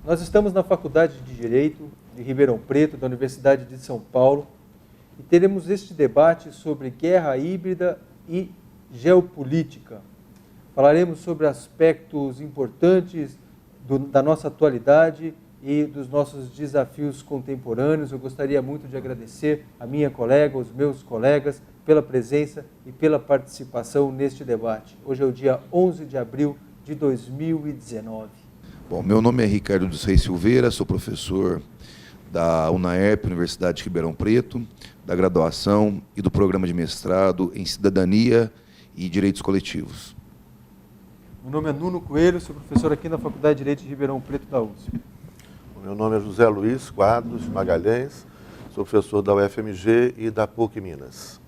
Nós estamos na Faculdade de Direito de Ribeirão Preto, da Universidade de São Paulo, e teremos este debate sobre guerra híbrida e geopolítica. Falaremos sobre aspectos importantes da nossa atualidade e dos nossos desafios contemporâneos. Eu gostaria muito de agradecer a minha colega, os meus colegas, pela presença e pela participação neste debate. Hoje é o dia 11 de abril de 2019. Bom, meu nome é Ricardo dos Reis Silveira, sou professor da UNAERP, Universidade de Ribeirão Preto, da graduação e do programa de mestrado em Cidadania e Direitos Coletivos. Meu nome é Nuno Coelho, sou professor aqui na Faculdade de Direito de Ribeirão Preto da USP. Meu nome é José Luiz Quadros Magalhães, sou professor da UFMG e da PUC Minas.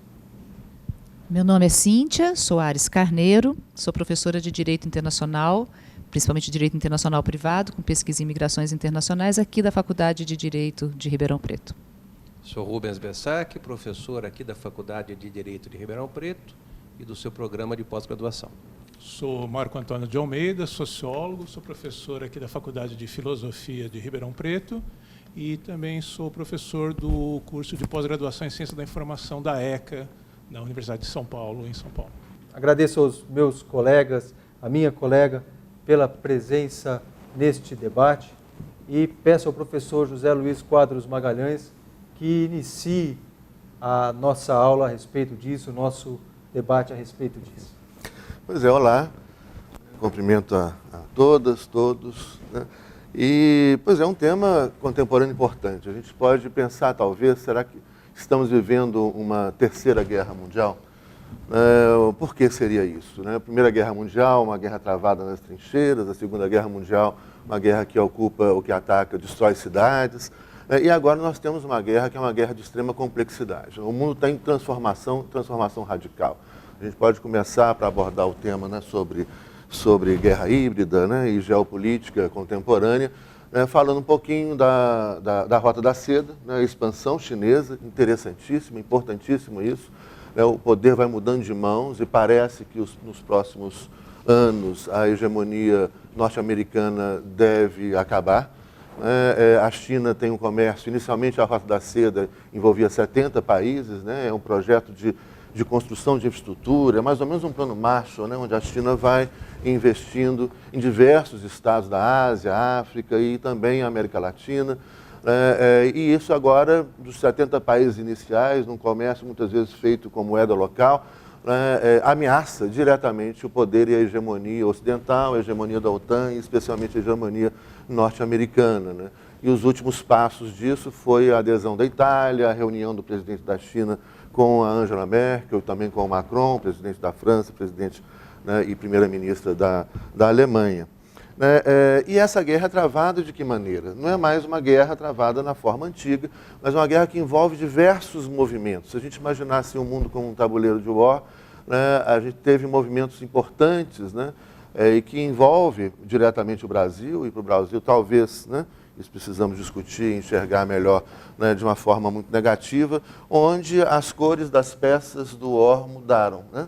Meu nome é Cíntia Soares Carneiro, sou professora de Direito Internacional, principalmente Direito Internacional Privado, com pesquisa em migrações internacionais, aqui da Faculdade de Direito de Ribeirão Preto. Sou Rubens Bessac, professor aqui da Faculdade de Direito de Ribeirão Preto e do seu programa de pós-graduação. Sou Marco Antônio de Almeida, sociólogo, sou professor aqui da Faculdade de Filosofia de Ribeirão Preto e também sou professor do curso de pós-graduação em Ciência da Informação da ECA, na Universidade de São Paulo, em São Paulo. Agradeço aos meus colegas, a minha colega, pela presença neste debate e peço ao professor José Luiz Quadros Magalhães que inicie a nossa aula a respeito disso, o nosso debate a respeito disso. Pois é, olá, cumprimento a todas, todos, né? E, pois é, um tema contemporâneo importante. A gente pode pensar, talvez, será que estamos vivendo uma terceira guerra mundial? Por que seria isso, né? A Primeira Guerra Mundial, uma guerra travada nas trincheiras, a Segunda Guerra Mundial, uma guerra que ocupa, o que ataca, destrói cidades, e agora nós temos uma guerra que é uma guerra de extrema complexidade. O mundo está em transformação radical. A gente pode começar para abordar o tema, né, sobre guerra híbrida, né, e geopolítica contemporânea, falando um pouquinho da Rota da Seda, né, a expansão chinesa, interessantíssimo, importantíssimo isso. O poder vai mudando de mãos e parece que nos próximos anos a hegemonia norte-americana deve acabar. A China tem um comércio, inicialmente a Rota da Seda envolvia 70 países, né, é um projeto de construção de infraestrutura, é mais ou menos um plano Marshall, né, onde a China vai investindo em diversos estados da Ásia, África e também América Latina. E isso agora, dos 70 países iniciais, num comércio muitas vezes feito com moeda local, ameaça diretamente o poder e a hegemonia ocidental, a hegemonia da OTAN e especialmente a hegemonia norte-americana, né? E os últimos passos disso foi a adesão da Itália, a reunião do presidente da China com a Angela Merkel, também com o Macron, presidente da França, presidente, né, e primeira-ministra da Alemanha. E essa guerra é travada de que maneira? Não é mais uma guerra travada na forma antiga, mas uma guerra que envolve diversos movimentos. Se a gente imaginasse um mundo como um tabuleiro de war, né, a gente teve movimentos importantes, né, e que envolve diretamente o Brasil, e para o Brasil talvez, né, isso precisamos discutir, enxergar melhor, né, de uma forma muito negativa, onde as cores das peças do war mudaram, né?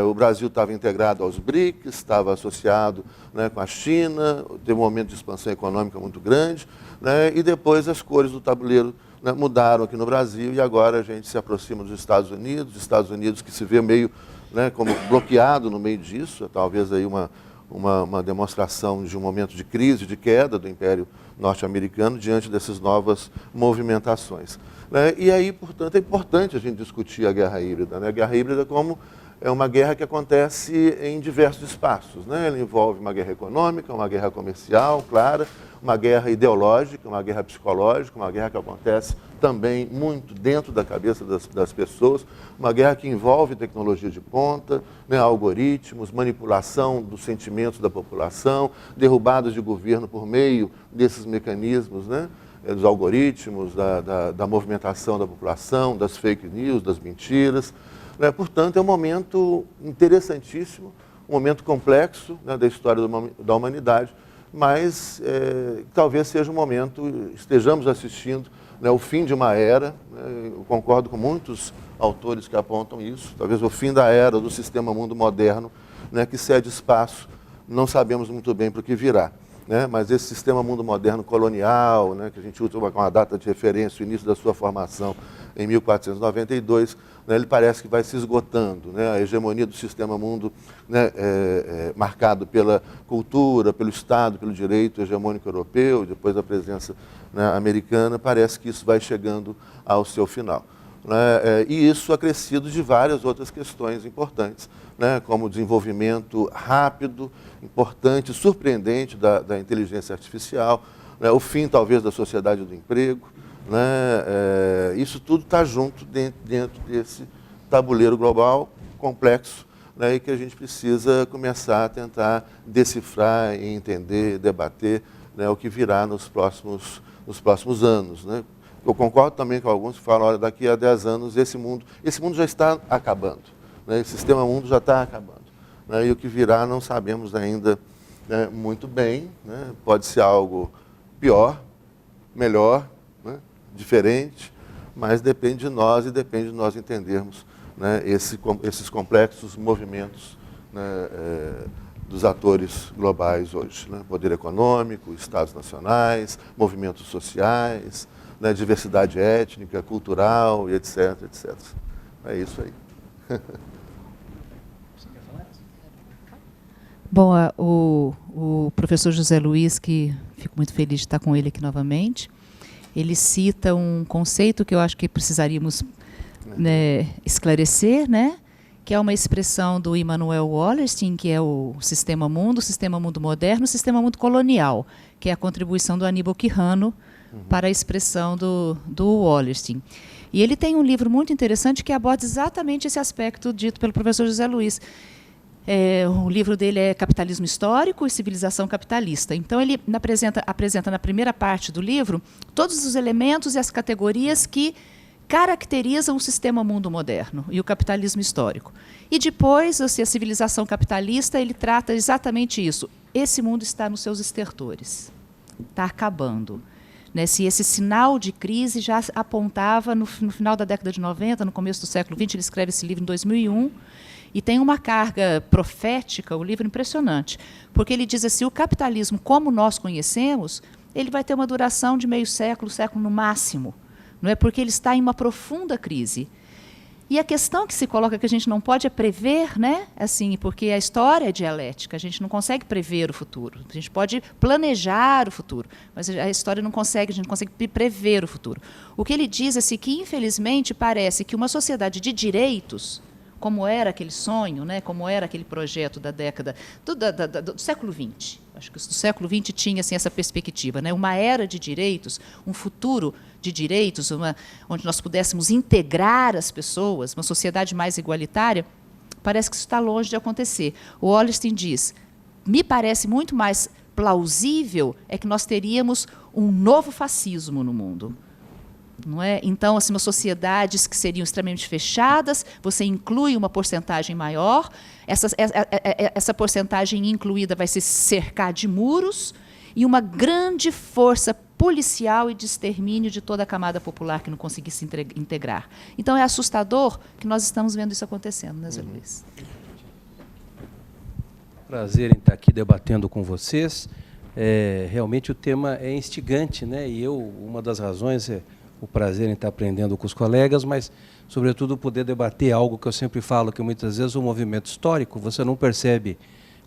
O Brasil estava integrado aos BRICS, estava associado, né, com a China, teve um momento de expansão econômica muito grande, né, e depois as cores do tabuleiro, né, mudaram aqui no Brasil e agora a gente se aproxima dos Estados Unidos que se vê meio, né, como bloqueado no meio disso, talvez aí uma demonstração de um momento de crise, de queda do Império Norte-Americano diante dessas novas movimentações. E aí, portanto, é importante a gente discutir a guerra híbrida, né? A guerra híbrida como é uma guerra que acontece em diversos espaços, né? Ela envolve uma guerra econômica, uma guerra comercial, clara, uma guerra ideológica, uma guerra psicológica, uma guerra que acontece também muito dentro da cabeça das pessoas, uma guerra que envolve tecnologia de ponta, né, algoritmos, manipulação dos sentimentos da população, derrubadas de governo por meio desses mecanismos, né, dos algoritmos, da movimentação da população, das fake news, das mentiras. Portanto, é um momento interessantíssimo, um momento complexo, né, da história da humanidade, mas talvez seja um momento, estejamos assistindo, né, o fim de uma era, né, eu concordo com muitos autores que apontam isso, talvez o fim da era do sistema mundo moderno, né, que cede espaço, não sabemos muito bem para o que virá. né? Mas esse sistema mundo moderno colonial, né, que a gente usa uma data de referência, o início da sua formação em 1492, né, ele parece que vai se esgotando, né? A hegemonia do sistema mundo, né, marcado pela cultura, pelo Estado, pelo direito hegemônico europeu, depois a presença, né, americana, parece que isso vai chegando ao seu final. Né? E isso acrescido de várias outras questões importantes, né, como o desenvolvimento rápido, importante, surpreendente da inteligência artificial, né, o fim, talvez, da sociedade do emprego. Né, isso tudo está junto dentro desse tabuleiro global complexo, né, e que a gente precisa começar a tentar decifrar, entender, debater, né, o que virá nos próximos anos. Né. Eu concordo também com alguns que falam, olha, daqui a 10 anos esse mundo já está acabando, né, esse sistema mundo já está acabando. Né, e o que virá não sabemos ainda, né, muito bem, né, pode ser algo pior, melhor, né, diferente, mas depende de nós e depende de nós entendermos, né, esses complexos movimentos, né, dos atores globais hoje. Né, poder econômico, estados nacionais, movimentos sociais, né, diversidade étnica, cultural, e etc, etc. É isso aí. Bom, o professor José Luiz, que fico muito feliz de estar com ele aqui novamente, ele cita um conceito que eu acho que precisaríamos, né, esclarecer, né, que é uma expressão do Immanuel Wallerstein, que é o sistema mundo moderno, o sistema mundo colonial, que é a contribuição do Aníbal Quijano para a expressão do Wallerstein. E ele tem um livro muito interessante que aborda exatamente esse aspecto dito pelo professor José Luiz. O livro dele é Capitalismo Histórico e Civilização Capitalista. Então, ele apresenta na primeira parte do livro todos os elementos e as categorias que caracterizam o sistema mundo moderno e o capitalismo histórico. E depois, a civilização capitalista, ele trata exatamente isso. Esse mundo está nos seus estertores, está acabando. Né, se esse sinal de crise já apontava no final da década de 90, no começo do século XX, ele escreve esse livro em 2001, e tem uma carga profética, o livro impressionante, porque ele diz assim, o capitalismo, como nós conhecemos, ele vai ter uma duração de meio século, século no máximo, não é? Porque ele está em uma profunda crise. E a questão que se coloca que a gente não pode é prever, né? Assim, porque a história é dialética, a gente não consegue prever o futuro. A gente pode planejar o futuro, mas a história não consegue, a gente não consegue prever o futuro. O que ele diz é assim, que, infelizmente, parece que uma sociedade de direitos, como era aquele sonho, né? Como era aquele projeto da década do século XX. Acho que o século XX tinha assim, essa perspectiva, né? Uma era de direitos, um futuro de direitos, onde nós pudéssemos integrar as pessoas, uma sociedade mais igualitária, parece que isso está longe de acontecer. O Wallerstein diz, me parece muito mais plausível é que nós teríamos um novo fascismo no mundo. Não é? Então, assim, umas sociedades que seriam extremamente fechadas, você inclui uma porcentagem maior, essa porcentagem incluída vai se cercar de muros e uma grande força policial e de extermínio de toda a camada popular que não conseguisse integrar. Então, é assustador que nós estamos vendo isso acontecendo, né, Zé Luiz? Prazer em estar aqui debatendo com vocês. Realmente o tema é instigante, né? E uma das razões é o prazer em estar aprendendo com os colegas, mas, sobretudo, poder debater algo que eu sempre falo, que muitas vezes o movimento histórico você não percebe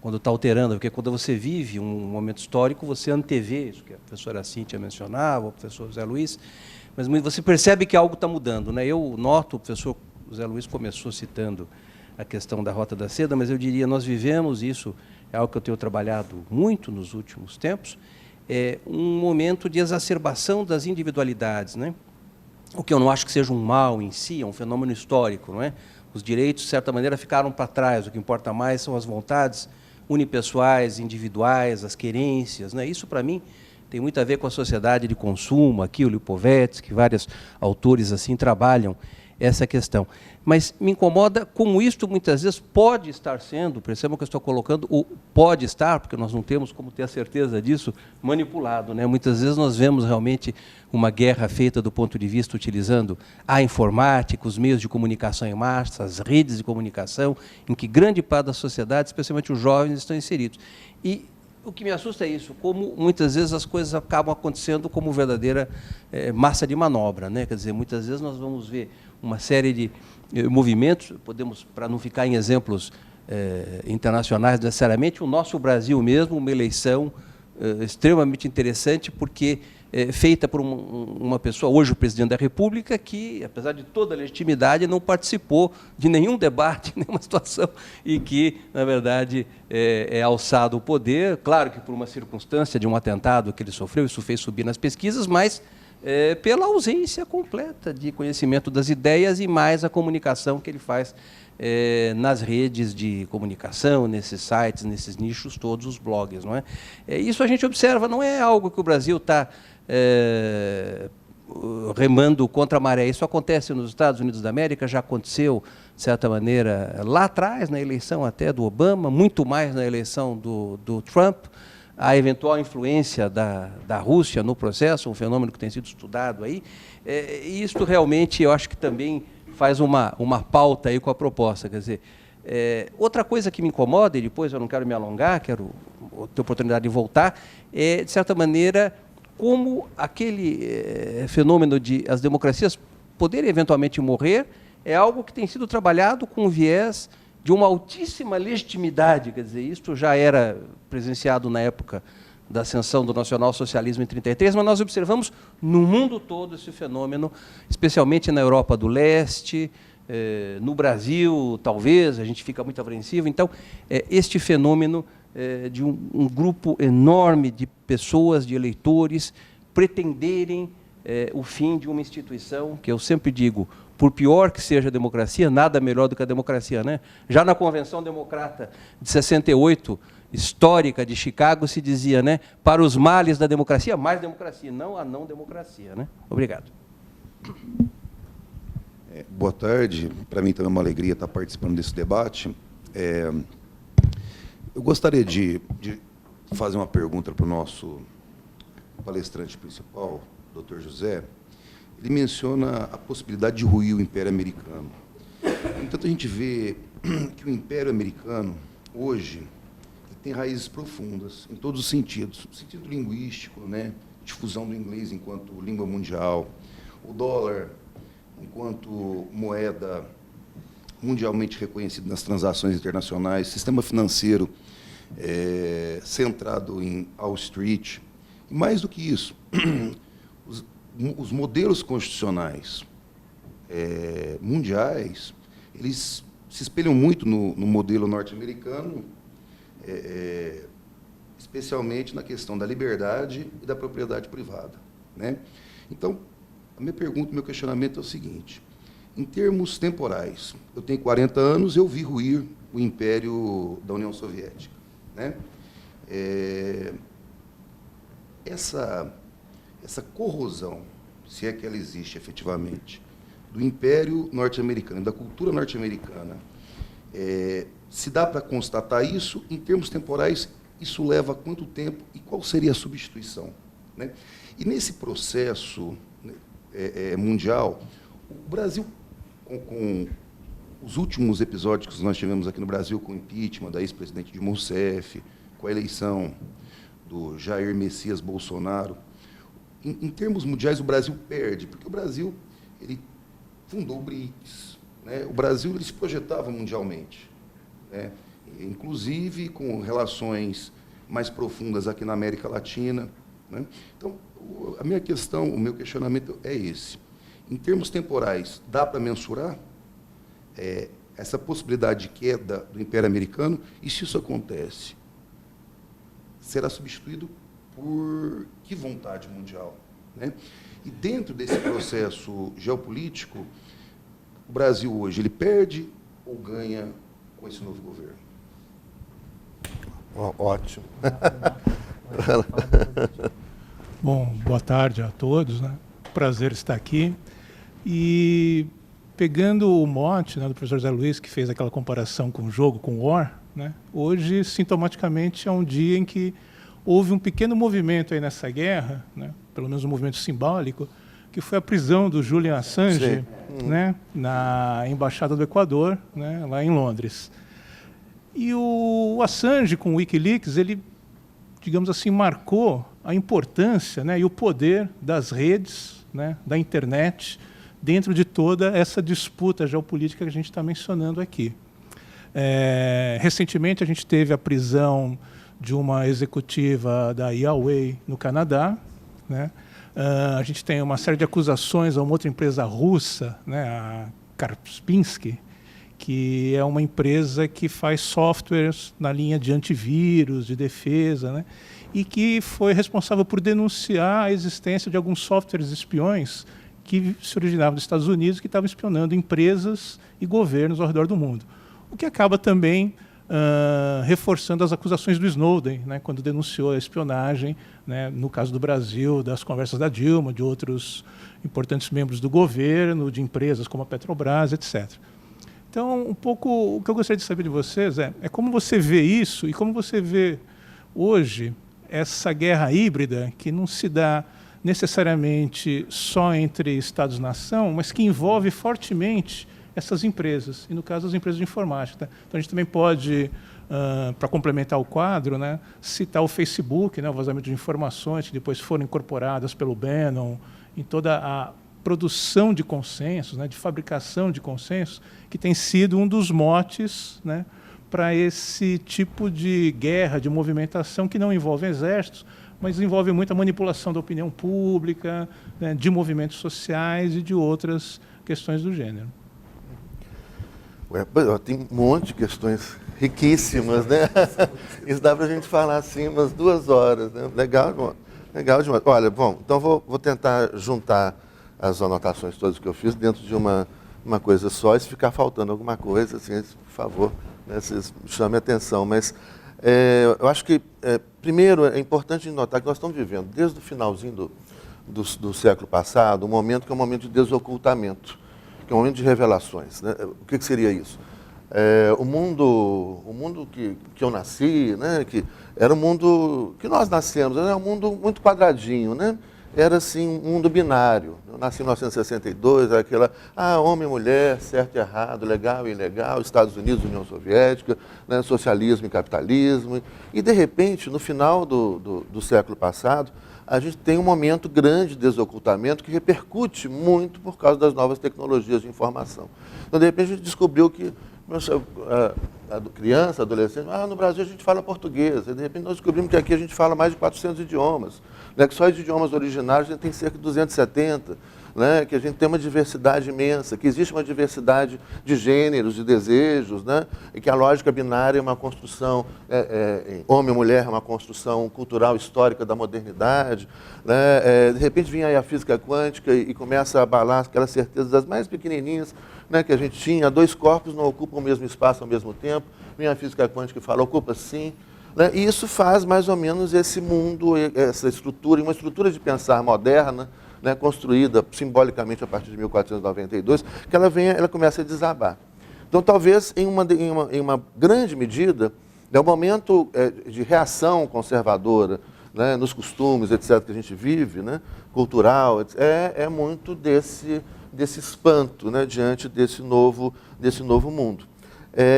quando está alterando, porque quando você vive um momento histórico, você antevê, isso que a professora Cíntia mencionava, o professor José Luiz, mas você percebe que algo está mudando. Né? Eu noto, o professor José Luiz começou citando a questão da Rota da Seda, mas eu diria, nós vivemos isso, é algo que eu tenho trabalhado muito nos últimos tempos, um momento de exacerbação das individualidades, né? O que eu não acho que seja um mal em si, é um fenômeno histórico, não é? Os direitos, de certa maneira, ficaram para trás, o que importa mais são as vontades unipessoais, individuais, as querências, né? Isso, para mim, tem muito a ver com a sociedade de consumo, aqui o Lipovetsky, vários autores assim trabalham essa questão. Mas me incomoda como isto muitas vezes pode estar sendo, percebam que eu estou colocando o pode estar, porque nós não temos como ter a certeza disso, manipulado. Né? Muitas vezes nós vemos realmente uma guerra feita do ponto de vista utilizando a informática, os meios de comunicação em massa, as redes de comunicação, em que grande parte da sociedade, especialmente os jovens, estão inseridos. E o que me assusta é isso, como muitas vezes as coisas acabam acontecendo como verdadeira massa de manobra, né? Quer dizer, muitas vezes nós vamos ver uma série de movimentos, podemos, para não ficar em exemplos internacionais necessariamente, o nosso Brasil mesmo, uma eleição extremamente interessante, porque feita por uma pessoa, hoje o presidente da República, que, apesar de toda a legitimidade, não participou de nenhum debate, nenhuma situação, e que, na verdade, é alçado ao poder, claro que por uma circunstância de um atentado que ele sofreu, isso fez subir nas pesquisas, mas pela ausência completa de conhecimento das ideias e mais a comunicação que ele faz nas redes de comunicação, nesses sites, nesses nichos todos, os blogs, não é? Isso a gente observa, não é algo que o Brasil está remando contra a maré. Isso acontece nos Estados Unidos da América, já aconteceu, de certa maneira, lá atrás, na eleição até do Obama, muito mais na eleição do Trump, a eventual influência da Rússia no processo, um fenômeno que tem sido estudado aí. E isso realmente, eu acho que também faz uma pauta aí com a proposta. Quer dizer, outra coisa que me incomoda, e depois eu não quero me alongar, quero ter oportunidade de voltar, é, de certa maneira, como aquele fenômeno de as democracias poderem eventualmente morrer é algo que tem sido trabalhado com viés de uma altíssima legitimidade. Quer dizer, isto já era presenciado na época da ascensão do nacionalsocialismo em 1933, mas nós observamos no mundo todo esse fenômeno, especialmente na Europa do Leste, no Brasil, talvez, a gente fica muito apreensivo. Então, este fenômeno de um grupo enorme de pessoas, de eleitores, pretenderem o fim de uma instituição que eu sempre digo, por pior que seja a democracia, nada melhor do que a democracia, né? Já na Convenção Democrata de 68, histórica de Chicago, se dizia, né, para os males da democracia, mais democracia, não a não democracia, né? Obrigado. Boa tarde. Para mim também é uma alegria estar participando desse debate. Eu gostaria de fazer uma pergunta para o nosso palestrante principal, Dr. José. Ele menciona a possibilidade de ruir o Império Americano. No entanto, a gente vê que o Império Americano, hoje, tem raízes profundas, em todos os sentidos. No sentido linguístico, né? Difusão do inglês enquanto língua mundial, o dólar enquanto moeda mundialmente reconhecida nas transações internacionais, sistema financeiro centrado em Wall Street. E mais do que isso, os modelos constitucionais mundiais, eles se espelham muito no modelo norte-americano, especialmente na questão da liberdade e da propriedade privada, né? Então, a minha pergunta, meu questionamento é o seguinte: em termos temporais, eu tenho 40 anos, eu vi ruir o Império da União Soviética, né? Essa corrosão, se é que ela existe efetivamente, do Império norte-americano, da cultura norte-americana, se dá para constatar isso, em termos temporais, isso leva quanto tempo e qual seria a substituição, né? E nesse processo mundial, o Brasil, com os últimos episódios que nós tivemos aqui no Brasil, com o impeachment da ex-presidente Dilma Rousseff, com a eleição do Jair Messias Bolsonaro, em termos mundiais, o Brasil perde, porque o Brasil ele fundou o BRICS, né? O Brasil ele se projetava mundialmente, né? Inclusive com relações mais profundas aqui na América Latina, né? Então, a minha questão, o meu questionamento é esse. Em termos temporais, dá para mensurar essa possibilidade de queda do Império Americano? E se isso acontece, será substituído por que vontade mundial, né? E dentro desse processo geopolítico, o Brasil hoje, ele perde ou ganha com esse novo governo? Ótimo. Bom, boa tarde a todos, né? Prazer estar aqui. E pegando o mote, né, do professor Zé Luiz, que fez aquela comparação com o jogo, com o War, né? Hoje, sintomaticamente, é um dia em que houve um pequeno movimento aí nessa guerra, né? Pelo menos um movimento simbólico, que foi a prisão do Julian Assange, né? Na Embaixada do Equador, né? Lá em Londres. E o Assange, com o Wikileaks, ele digamos assim, marcou a importância, né, e o poder das redes, né, da internet, dentro de toda essa disputa geopolítica que a gente está mencionando aqui. Recentemente, a gente teve a prisão de uma executiva da Huawei no Canadá, né? A gente tem uma série de acusações a uma outra empresa russa, né, a Kaspersky, que é uma empresa que faz softwares na linha de antivírus, de defesa, né, e que foi responsável por denunciar a existência de alguns softwares espiões que se originavam dos Estados Unidos, que estavam espionando empresas e governos ao redor do mundo. O que acaba também reforçando as acusações do Snowden, né, quando denunciou a espionagem, né, no caso do Brasil, das conversas da Dilma, de outros importantes membros do governo, de empresas como a Petrobras, etc. Então, um pouco o que eu gostaria de saber de vocês é como você vê isso e como você vê hoje essa guerra híbrida que não se dá necessariamente só entre Estados-nação, mas que envolve fortemente essas empresas, e no caso as empresas de informática. Tá? Então a gente também pode, para complementar o quadro, né, citar o Facebook, né, o vazamento de informações que depois foram incorporadas pelo Bannon em toda a produção de consensos, né, de fabricação de consensos, que tem sido um dos motes, né, para esse tipo de guerra, de movimentação que não envolve exércitos, mas envolve muita manipulação da opinião pública, né, de movimentos sociais e de outras questões do gênero. Tem um monte de questões riquíssimas, né? Isso dá para a gente falar assim umas 2 horas, né? Legal, legal demais. Olha, bom, então vou tentar juntar as anotações todas que eu fiz dentro de uma coisa só, e se ficar faltando alguma coisa, assim, por favor, né, vocês chamem a atenção. Mas eu acho que, primeiro, é importante notar que nós estamos vivendo, desde o finalzinho do século passado, um momento que é um momento de desocultamento, que é um momento de revelações, né? O que seria isso? O mundo que eu nasci, né, que era um mundo que nós nascemos, era um mundo muito quadradinho, né? Era assim um mundo binário. Eu nasci em 1962, era aquela homem e mulher, certo e errado, legal e ilegal, Estados Unidos, União Soviética, né, socialismo e capitalismo. E de repente, no final do século passado, a gente tem um momento grande de desocultamento que repercute muito por causa das novas tecnologias de informação. Então, de repente, a gente descobriu que criança, adolescente, no Brasil a gente fala português. E, de repente, nós descobrimos que aqui a gente fala mais de 400 idiomas. Né? Que só de idiomas originários a gente tem cerca de 270. Né? Que a gente tem uma diversidade imensa, que existe uma diversidade de gêneros, de desejos, né? E que a lógica binária é uma construção, homem e mulher é uma construção cultural, histórica da modernidade. Né? De repente vem aí a física quântica e começa a abalar aquelas certezas das mais pequenininhas, né, que a gente tinha. 2 corpos não ocupam o mesmo espaço ao mesmo tempo. Vem a física quântica e fala, ocupa sim. Né? E isso faz mais ou menos esse mundo, essa estrutura, uma estrutura de pensar moderna, né, construída simbolicamente a partir de 1492, que ela começa a desabar. Então, talvez, em uma grande medida, o momento de reação conservadora, né, nos costumes, etc., que a gente vive, né, cultural, é muito desse espanto, né, diante desse novo mundo.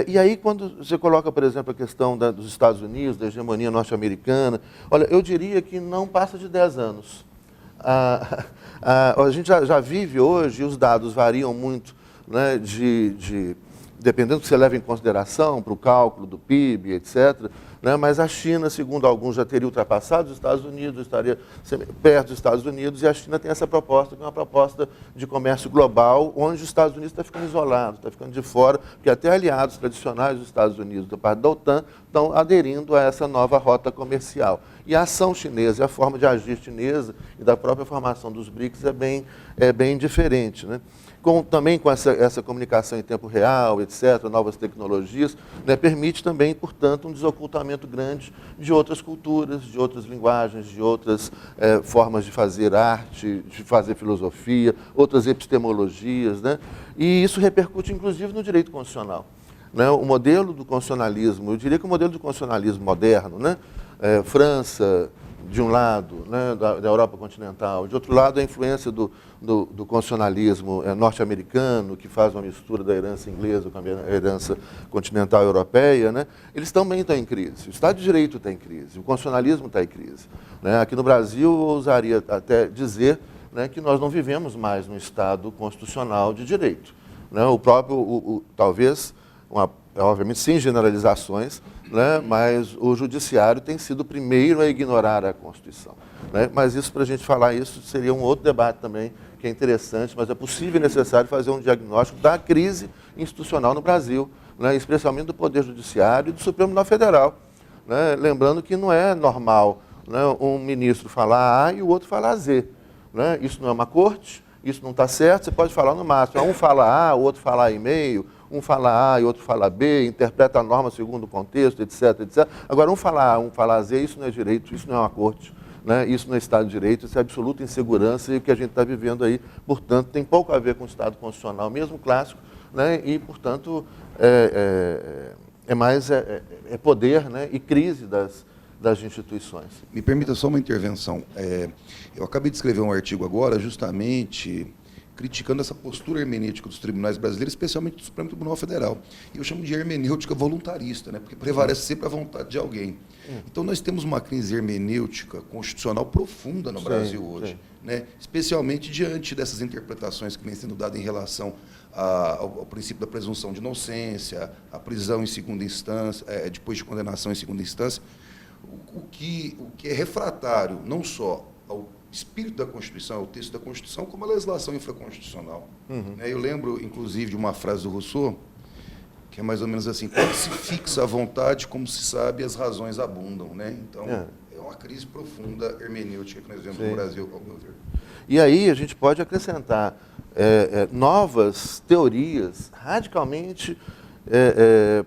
E aí, quando você coloca, por exemplo, a questão dos Estados Unidos, da hegemonia norte-americana, olha, eu diria que não passa de 10 anos. A gente já vive hoje, e os dados variam muito, né, dependendo do que você leva em consideração para o cálculo do PIB, etc., né, mas a China, segundo alguns, já teria ultrapassado os Estados Unidos, estaria perto dos Estados Unidos, e a China tem essa proposta, que é uma proposta de comércio global, onde os Estados Unidos está ficando isolado, está ficando de fora, porque até aliados tradicionais dos Estados Unidos, da parte da OTAN, estão aderindo a essa nova rota comercial. E a ação chinesa, a forma de agir chinesa e da própria formação dos BRICS é bem diferente, né? Também com essa comunicação em tempo real, etc., novas tecnologias, né, permite também, portanto, um desocultamento grande de outras culturas, de outras linguagens, de outras formas de fazer arte, de fazer filosofia, outras epistemologias, né? E isso repercute, inclusive, no direito constitucional. Né? O modelo do constitucionalismo, eu diria que o modelo do constitucionalismo moderno, né? França, de um lado, né, da Europa continental, de outro lado a influência do constitucionalismo norte-americano, que faz uma mistura da herança inglesa com a herança continental europeia, né, eles também estão em crise. O Estado de Direito está em crise, o constitucionalismo está em crise. Né? Aqui no Brasil, eu ousaria até dizer, né, que nós não vivemos mais num Estado constitucional de direito. Né? O próprio, talvez, obviamente sem generalizações, né, mas o judiciário tem sido o primeiro a ignorar a Constituição. Né? Mas isso, para a gente falar isso, seria um outro debate também, que é interessante, mas é possível e necessário fazer um diagnóstico da crise institucional no Brasil, né, especialmente do Poder Judiciário e do Supremo Tribunal Federal. Né? Lembrando que não é normal, né, um ministro falar A e o outro falar Z. Né? Isso não é uma corte, isso não está certo, você pode falar no máximo. Um fala A, o outro fala A e meio, um fala A e outro fala B, interpreta a norma segundo o contexto, etc, etc. Agora, um fala A, um fala Z, isso não é direito, isso não é uma corte, né? Isso não é Estado de Direito, isso é absoluta insegurança e o que a gente está vivendo aí, portanto, tem pouco a ver com o Estado constitucional, mesmo clássico, né? E, portanto, é poder, né? E crise das instituições. Me permita só uma intervenção. Eu acabei de escrever um artigo agora, justamente criticando essa postura hermenêutica dos tribunais brasileiros, especialmente do Supremo Tribunal Federal. E eu chamo de hermenêutica voluntarista, né? Porque prevalece sempre a vontade de alguém. Então, nós temos uma crise hermenêutica constitucional profunda no Brasil hoje, né? Especialmente diante dessas interpretações que vêm sendo dadas em relação ao princípio da presunção de inocência, a prisão em segunda instância, depois de condenação em segunda instância, o que é refratário não só ao espírito da Constituição, ao texto da Constituição, como a legislação infraconstitucional. Eu lembro, inclusive, de uma frase do Rousseau, que é mais ou menos assim: quando se fixa a vontade, como se sabe, as razões abundam. Né? Então, é uma crise profunda hermenêutica que nós vemos no Brasil, ao meu ver. E aí a gente pode acrescentar novas teorias radicalmente.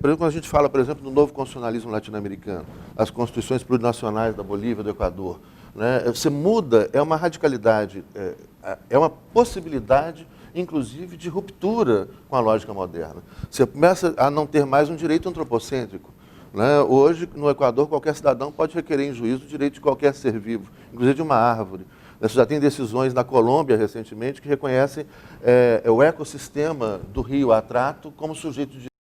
Por exemplo, quando a gente fala, por exemplo, do novo constitucionalismo latino-americano, as constituições plurinacionais da Bolívia e do Equador, né? Você muda, é uma radicalidade, é uma possibilidade, inclusive, de ruptura com a lógica moderna. Você começa a não ter mais um direito antropocêntrico. Né? Hoje, no Equador, qualquer cidadão pode requerer em juízo o direito de qualquer ser vivo, inclusive de uma árvore. Você já tem decisões na Colômbia, recentemente, que reconhecem o ecossistema do rio Atrato como sujeito de direito.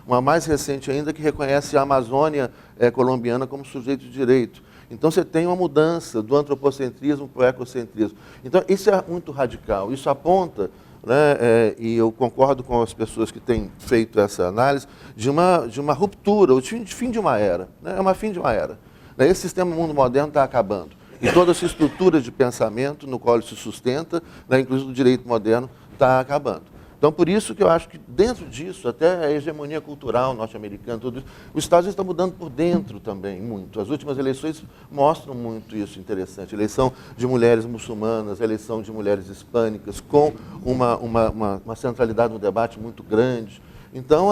Uma mais recente ainda que reconhece a Amazônia colombiana como sujeito de direito. Então, você tem uma mudança do antropocentrismo para o ecocentrismo. Então, isso é muito radical. Isso aponta, né, e eu concordo com as pessoas que têm feito essa análise, de uma ruptura, o fim de uma era. Né? É uma fim de uma era. Esse sistema mundo moderno está acabando. E toda essa estrutura de pensamento no qual ele se sustenta, né, inclusive o direito moderno, está acabando. Então, por isso que eu acho que dentro disso, até a hegemonia cultural norte-americana, tudo isso, os Estados Unidos estão mudando por dentro também, muito. As últimas eleições mostram muito isso interessante. Eleição de mulheres muçulmanas, eleição de mulheres hispânicas, com uma centralidade no debate muito grande. Então,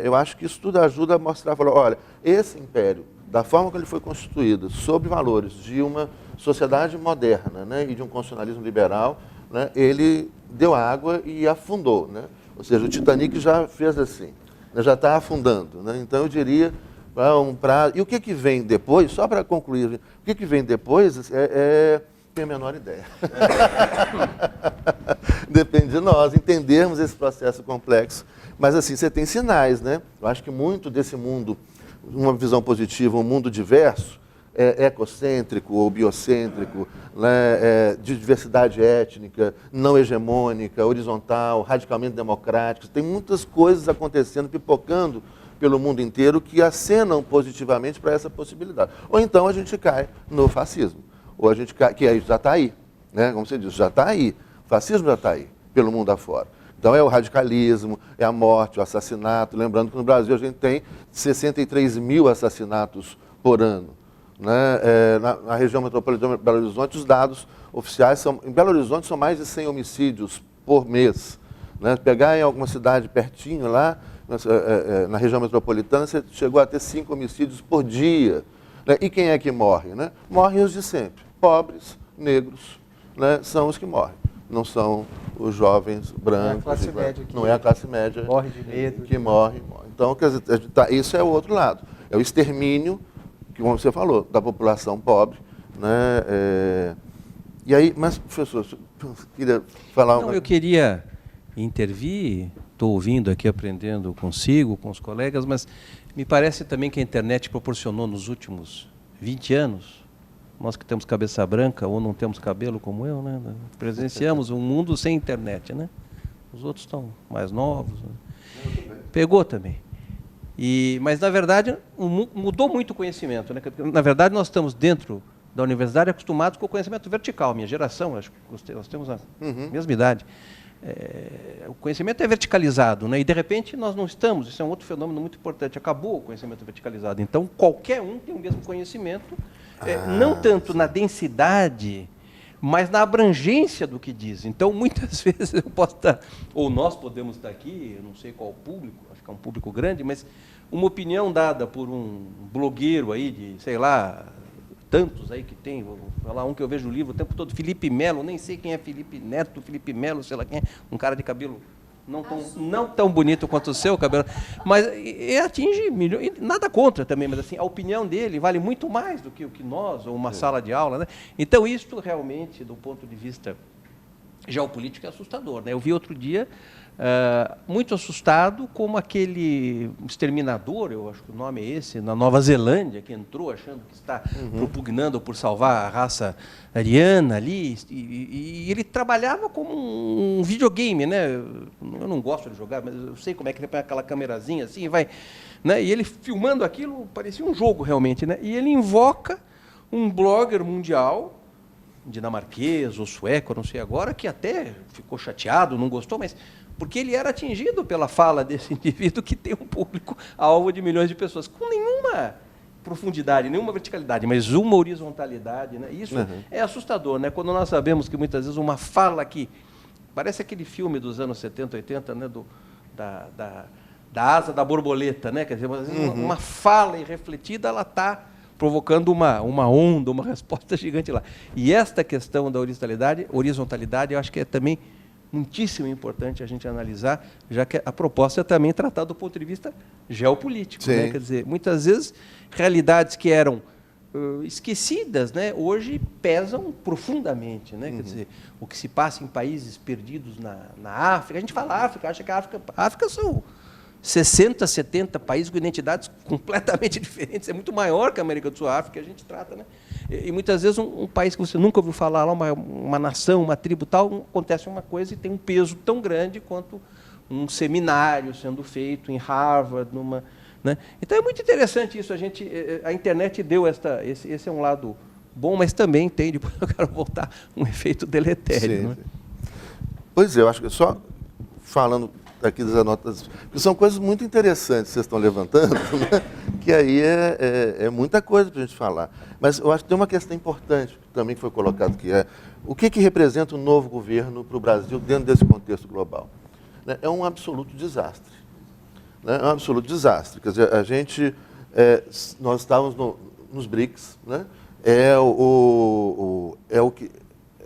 eu acho que isso tudo ajuda a mostrar, falar, olha, esse império, da forma como ele foi constituído, sob valores de uma sociedade moderna, né, e de um constitucionalismo liberal, né, ele deu água e afundou. Né? Ou seja, o Titanic já fez assim, né, já está afundando. Né? Então, eu diria, e o que vem depois, só para concluir, o que vem depois tenho a menor ideia. Depende de nós entendermos esse processo complexo. Mas, assim, você tem sinais. Né? Eu acho que muito desse mundo, uma visão positiva, um mundo diverso, ecocêntrico ou biocêntrico, né, de diversidade étnica, não hegemônica, horizontal, radicalmente democrática. Tem muitas coisas acontecendo, pipocando pelo mundo inteiro que acenam positivamente para essa possibilidade. Ou então a gente cai no fascismo, ou a gente cai, que aí já está aí, né, como você disse, já está aí, o fascismo já está aí, pelo mundo afora. Então é o radicalismo, é a morte, o assassinato. Lembrando que no Brasil a gente tem 63 mil assassinatos por ano. Né? Na região metropolitana de Belo Horizonte, os dados oficiais são... Em Belo Horizonte são mais de 100 homicídios por mês. Né? Pegar em alguma cidade pertinho lá, na região metropolitana, você chegou a ter 5 homicídios por dia. Né? E quem é que morre? Né? Morrem os de sempre. Pobres, negros, né? São os que morrem. Não são os jovens brancos. Não é a classe média que morre de medo. Que morre. Então, quer dizer, isso é o outro lado. É o extermínio, que, como você falou, da população pobre, né? E aí, mas, professor, eu queria falar... Não, eu queria intervir, estou ouvindo aqui, aprendendo consigo, com os colegas, mas me parece também que a internet proporcionou nos últimos 20 anos, nós que temos cabeça branca ou não temos cabelo como eu, né, presenciamos um mundo sem internet, né? Os outros estão mais novos, né? Pegou também. Mas, na verdade, mudou muito o conhecimento, né? Na verdade, nós estamos dentro da universidade acostumados com o conhecimento vertical. Minha geração, acho que nós temos a mesma idade. O conhecimento é verticalizado, né? E, de repente, nós não estamos. Isso é um outro fenômeno muito importante. Acabou o conhecimento verticalizado. Então, qualquer um tem o mesmo conhecimento, não tanto na densidade, mas na abrangência do que diz. Então, muitas vezes eu posso estar, ou nós podemos estar aqui, eu não sei qual público, acho que é um público grande, mas uma opinião dada por um blogueiro aí de, sei lá, tantos aí que tem, vou falar um que eu vejo o livro o tempo todo, Felipe Melo, nem sei quem é Felipe Neto, Felipe Melo, sei lá quem é, um cara de cabelo não tão bonito quanto o seu cabelo, mas atinge milhões, nada contra também, mas assim, a opinião dele vale muito mais do que o que nós, ou uma sala de aula, né? Então, isto realmente, do ponto de vista geopolítico, é assustador, né? Eu vi outro dia, muito assustado, como aquele exterminador, eu acho que o nome é esse, na Nova Zelândia, que entrou achando que está propugnando por salvar a raça ariana ali, e ele trabalhava como um videogame, né? Eu não gosto de jogar, mas eu sei como é que ele põe aquela câmerazinha assim e vai, né? E ele filmando aquilo, parecia um jogo realmente, né? E ele invoca um blogger mundial, dinamarquês ou sueco, não sei agora, que até ficou chateado, não gostou, mas porque ele era atingido pela fala desse indivíduo que tem um público alvo de milhões de pessoas, com nenhuma profundidade, nenhuma verticalidade, mas uma horizontalidade, né? Isso é assustador, né? Quando nós sabemos que muitas vezes uma fala que parece aquele filme dos anos 70, 80, né? Da asa da borboleta, né? Quer dizer, uma fala irrefletida, ela está provocando uma onda, uma resposta gigante lá. E esta questão da horizontalidade, eu acho que é também muitíssimo importante a gente analisar, já que a proposta é também tratar do ponto de vista geopolítico, né? Quer dizer, muitas vezes realidades que eram esquecidas, né, hoje pesam profundamente, né? Quer dizer, o que se passa em países perdidos na África, a gente fala África, acha que a África são 60, 70 países com identidades completamente diferentes, é muito maior que a América do Sul, a África, a gente trata, né? E muitas vezes um país que você nunca ouviu falar, lá, uma nação, uma tribo tal, acontece uma coisa e tem um peso tão grande quanto um seminário sendo feito em Harvard, né? Então é muito interessante isso, a internet deu esse é um lado bom, mas também tem, depois eu quero voltar, um efeito deletério. Né? Pois é, eu acho que só falando aqui das anotas, porque são coisas muito interessantes que vocês estão levantando, né? Que aí é muita coisa para a gente falar. Mas eu acho que tem uma questão importante que também foi colocado, que é o que representa o novo governo para o Brasil dentro desse contexto global. Né? É um absoluto desastre. Né? É um absoluto desastre. Quer dizer, nós estávamos nos BRICS, né? É o que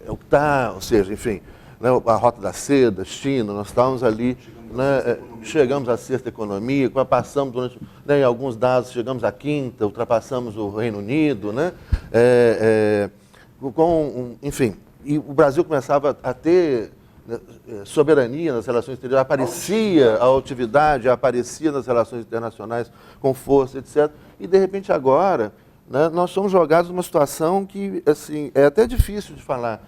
está, ou seja, enfim, né? A Rota da Seda, China, nós estávamos ali, né? Chegamos à sexta economia, passamos, né, em alguns dados, chegamos à quinta, ultrapassamos o Reino Unido, né? Enfim, e o Brasil começava a ter soberania nas relações exteriores, aparecia a altividade, aparecia nas relações internacionais com força, etc. E, de repente, agora, né, nós somos jogados numa situação que, assim, é até difícil de falar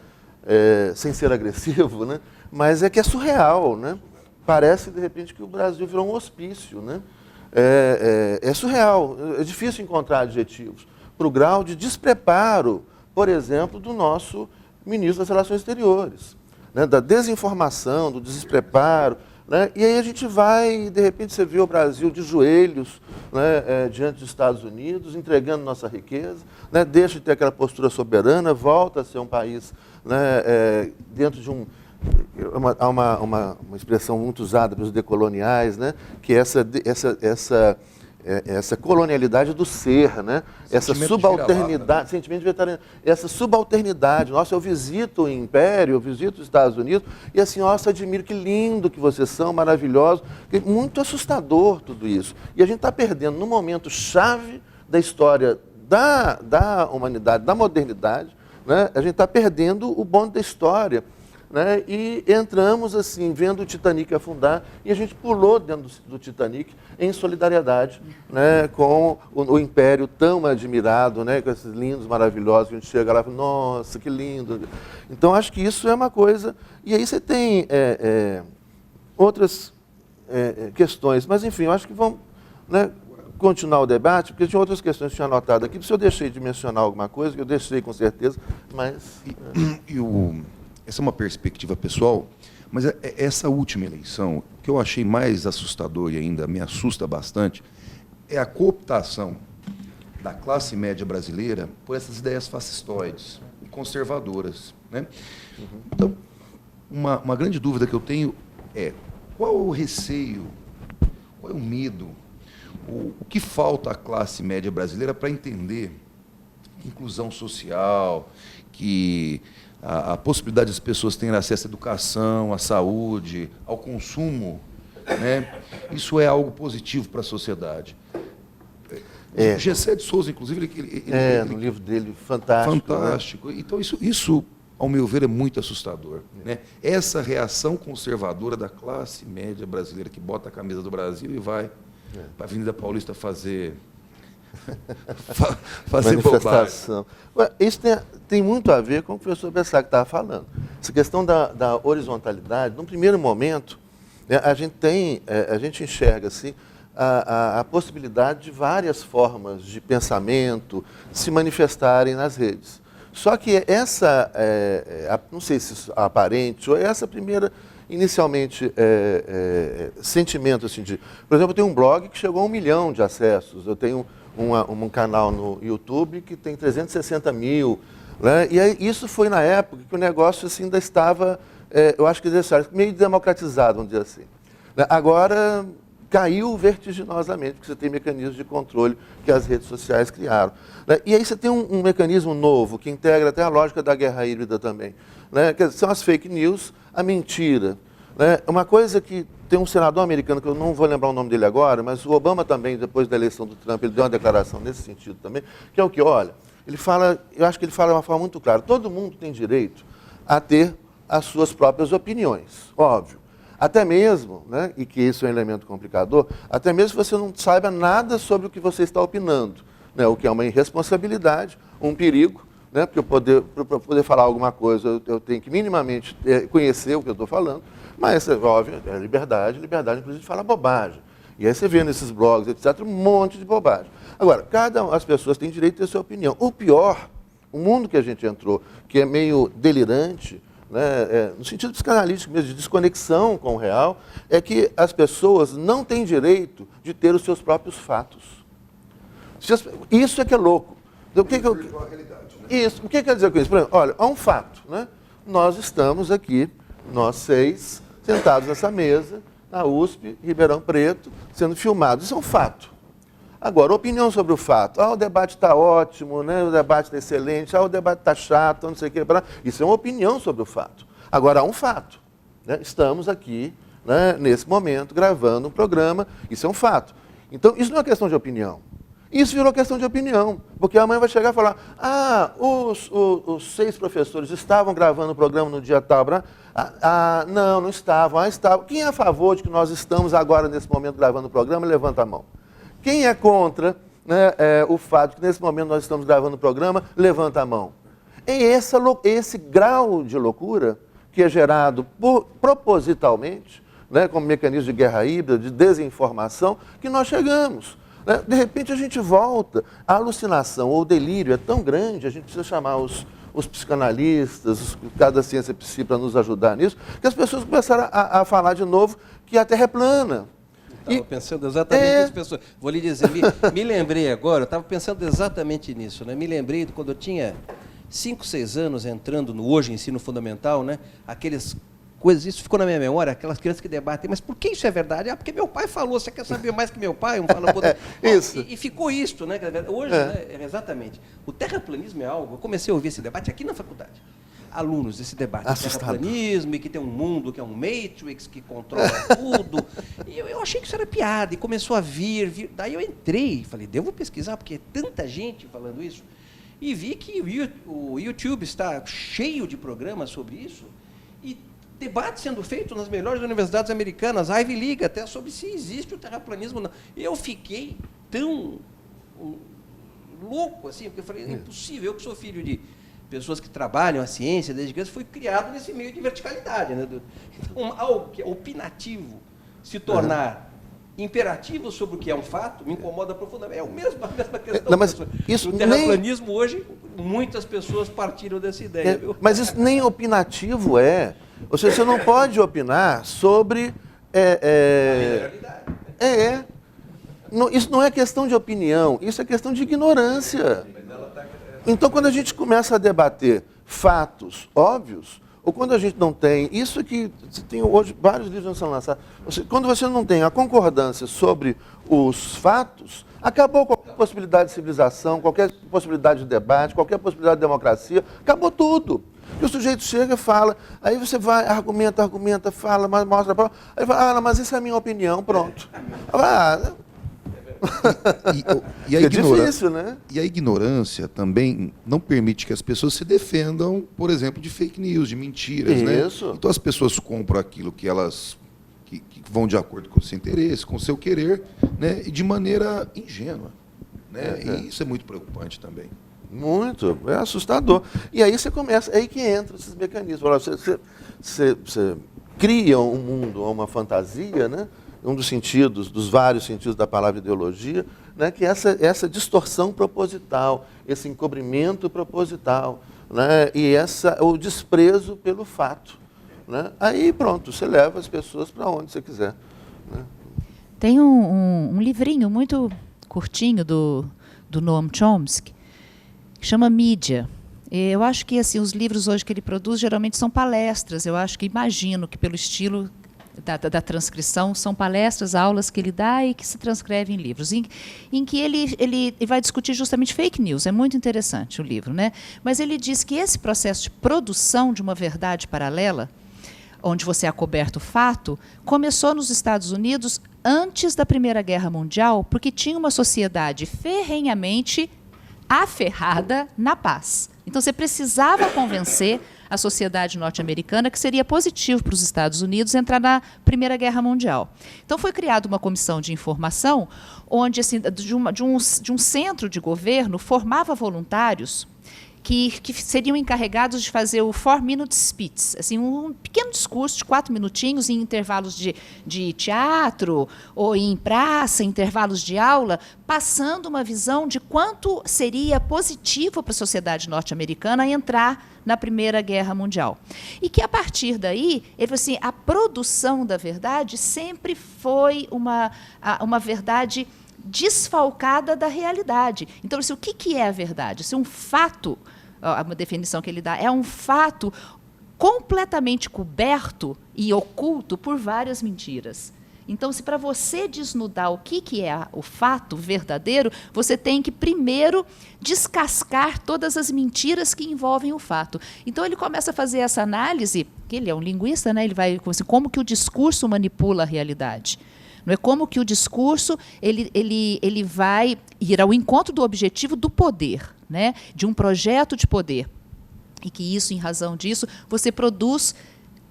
sem ser agressivo, né? Mas é que é surreal, né? Parece, de repente, que o Brasil virou um hospício, né? É surreal, é difícil encontrar adjetivos para o grau de despreparo, por exemplo, do nosso ministro das Relações Exteriores, né? Da desinformação, do despreparo, né? E aí a gente vai, de repente, você vê o Brasil de joelhos, né, diante dos Estados Unidos, entregando nossa riqueza, né? Deixa de ter aquela postura soberana, volta a ser um país, né, dentro de há uma expressão muito usada pelos decoloniais, né, que é essa colonialidade do ser, né? Essa subalternidade, sentimento de veterano, essa subalternidade. Nossa, eu visito o Império, eu visito os Estados Unidos, e assim, nossa, admiro, que lindo que vocês são, maravilhosos. Muito assustador tudo isso. E a gente está perdendo, no momento chave da história da humanidade, da modernidade, né? A gente está perdendo o bonde da história. Né? E entramos assim, vendo o Titanic afundar, e a gente pulou dentro do Titanic em solidariedade, né? Com o Império tão admirado, né? Com esses lindos, maravilhosos, que a gente chega lá e fala, nossa, que lindo. Então, acho que isso é uma coisa. E aí você tem outras questões, mas enfim, eu acho que vamos, né, continuar o debate, porque tinha outras questões que eu tinha anotado aqui. Se eu deixei de mencionar alguma coisa, que eu deixei com certeza, mas... Essa é uma perspectiva pessoal, mas essa última eleição, o que eu achei mais assustador e ainda me assusta bastante, é a cooptação da classe média brasileira por essas ideias fascistoides e conservadoras. Né? Então, uma grande dúvida que eu tenho é qual o receio, qual é o medo, o que falta à classe média brasileira para entender inclusão social, que a possibilidade das pessoas terem acesso à educação, à saúde, ao consumo, né? Isso é algo positivo para a sociedade. Gessé de Souza, inclusive, no livro dele, fantástico. Fantástico. Né? Então, isso, ao meu ver, é muito assustador. Né? Essa reação conservadora da classe média brasileira que bota a camisa do Brasil e vai para a Avenida Paulista fazer manifestação. Isso tem muito a ver com o que o professor Bessac estava falando. Essa questão da horizontalidade, num primeiro momento, né, a gente enxerga assim, a possibilidade de várias formas de pensamento se manifestarem nas redes. Só que essa, não sei se isso é aparente, ou essa primeira, inicialmente, sentimento assim de... Por exemplo, eu tenho um blog que chegou a 1 milhão de acessos, eu tenho um canal no YouTube que tem 360 mil, né? E aí, isso foi na época que o negócio assim, ainda estava, eu acho que meio democratizado, vamos dizer assim. Agora caiu vertiginosamente, porque você tem mecanismos de controle que as redes sociais criaram. E aí você tem um mecanismo novo, que integra até a lógica da guerra híbrida também, né? Que são as fake news, a mentira. Né? Uma coisa que tem um senador americano, que eu não vou lembrar o nome dele agora, mas o Obama também, depois da eleição do Trump, ele deu uma declaração nesse sentido também, que é o que, olha, ele fala, eu acho que ele fala de uma forma muito clara, todo mundo tem direito a ter as suas próprias opiniões, óbvio. Até mesmo, né, e que isso é um elemento complicador, até mesmo se você não saiba nada sobre o que você está opinando, né, o que é uma irresponsabilidade, um perigo, né, porque para poder falar alguma coisa, eu tenho que minimamente conhecer o que eu estou falando, mas, óbvio, é liberdade inclusive de falar bobagem. E aí você vê nesses blogs, etc., um monte de bobagem. Agora, as pessoas têm direito de ter sua opinião. O pior, o mundo que a gente entrou, que é meio delirante, né, no sentido psicanalítico mesmo, de desconexão com o real, é que as pessoas não têm direito de ter os seus próprios fatos. Isso é que é louco. Então, Isso. O que quer dizer com isso? Por exemplo, olha, há um fato. Né? Nós estamos aqui, nós 6, sentados nessa mesa, na USP, Ribeirão Preto, sendo filmados. Isso é um fato. Agora, opinião sobre o fato. O debate está ótimo, né? O debate está excelente, o debate está chato, não sei o que. Isso é uma opinião sobre o fato. Agora, há um fato. Né? Estamos aqui, né, nesse momento, gravando um programa. Isso é um fato. Então, isso não é questão de opinião. Isso virou questão de opinião, porque amanhã vai chegar e falar, os 6 professores estavam gravando o programa no dia tal, não estavam, estavam. Quem é a favor de que nós estamos agora, nesse momento, gravando o programa, levanta a mão. Quem é contra, né, o fato de que nesse momento nós estamos gravando o programa, levanta a mão. É esse grau de loucura que é gerado propositalmente, né, como mecanismo de guerra híbrida, de desinformação, que nós chegamos. De repente a gente volta, a alucinação ou o delírio é tão grande, a gente precisa chamar os psicanalistas, cada ciência psi para nos ajudar nisso, que as pessoas começaram a falar de novo que a Terra é plana. Estava pensando exatamente nisso, pessoal. Vou lhe dizer, me lembrei agora, eu estava pensando exatamente nisso, né? Me lembrei de quando eu tinha 5, 6 anos entrando no hoje ensino fundamental, né? Aqueles coisas, isso ficou na minha memória, aquelas crianças que debatem, mas por que isso é verdade? Porque meu pai falou, você quer saber mais que meu pai? Um fala, isso. E ficou isso, né? Hoje, né, exatamente. O terraplanismo é algo, eu comecei a ouvir esse debate aqui na faculdade. alunos esse debate. Assustador. Terraplanismo, e que tem um mundo que é um Matrix, que controla tudo. E eu achei que isso era piada, e começou a vir. Daí eu entrei e falei, devo pesquisar, porque é tanta gente falando isso. E vi que o YouTube está cheio de programas sobre isso, e debate sendo feito nas melhores universidades americanas, a Ivy League, até sobre se existe o terraplanismo ou não. Eu fiquei tão louco, assim, porque eu falei, é impossível, eu que sou filho de pessoas que trabalham a ciência desde criança, fui criado nesse meio de verticalidade. Né? Então, algo que é opinativo se tornar imperativo sobre o que é um fato, me incomoda profundamente. É a mesma questão. Não, mas isso o terraplanismo, hoje, muitas pessoas partiram dessa ideia. Viu? Mas isso nem opinativo é. Ou seja, você não pode opinar sobre... Isso não é questão de opinião, isso é questão de ignorância. Então, quando a gente começa a debater fatos óbvios, ou quando a gente não tem... Isso que tem hoje, vários livros são lançados. Quando você não tem a concordância sobre os fatos, acabou qualquer possibilidade de civilização, qualquer possibilidade de debate, qualquer possibilidade de democracia, acabou tudo. E o sujeito chega e fala, aí você vai, argumenta, fala, mostra a prova, aí fala, mas essa é a minha opinião, pronto. E é difícil, né? E a ignorância também não permite que as pessoas se defendam, por exemplo, de fake news, de mentiras. Isso. Né? Então as pessoas compram aquilo que elas que vão de acordo com o seu interesse, com o seu querer, né? E de maneira ingênua. Né? E isso é muito preocupante também. Muito, é assustador. E aí você começa, é aí que entra esses mecanismos. Você cria um mundo, uma fantasia, né? Um dos sentidos, dos vários sentidos da palavra ideologia, né? Que é essa distorção proposital, esse encobrimento proposital, né? E o desprezo pelo fato. Né? Aí pronto, você leva as pessoas para onde você quiser. Né? Tem um livrinho muito curtinho do Noam Chomsky, que chama Mídia. Eu acho que assim, os livros hoje que ele produz geralmente são palestras. Eu acho que, imagino que pelo estilo da transcrição, são palestras, aulas que ele dá e que se transcrevem em livros, em que ele vai discutir justamente fake news. É muito interessante o livro, né? Mas ele diz que esse processo de produção de uma verdade paralela, onde você acoberta o fato, começou nos Estados Unidos antes da Primeira Guerra Mundial, porque tinha uma sociedade ferrenhamente aferrada na paz. Então, você precisava convencer a sociedade norte-americana que seria positivo para os Estados Unidos entrar na Primeira Guerra Mundial. Então, foi criada uma comissão de informação, onde, assim, de um centro de governo, formava voluntários que seriam encarregados de fazer o 4-minute speech, assim, um pequeno discurso de 4 minutinhos em intervalos de teatro ou em praça, intervalos de aula, passando uma visão de quanto seria positivo para a sociedade norte-americana entrar na Primeira Guerra Mundial. E que, a partir daí, ele falou assim, a produção da verdade sempre foi uma verdade desfalcada da realidade. Então, assim, o que é a verdade? Se um fato, uma definição que ele dá, é um fato completamente coberto e oculto por várias mentiras. Então, se para você desnudar o que é o fato verdadeiro, você tem que primeiro descascar todas as mentiras que envolvem o fato. Então, ele começa a fazer essa análise, que ele é um linguista, né? Ele vai assim, como que o discurso manipula a realidade. Não é como que o discurso ele vai ir ao encontro do objetivo do poder, né? De um projeto de poder. E que isso, em razão disso, você produz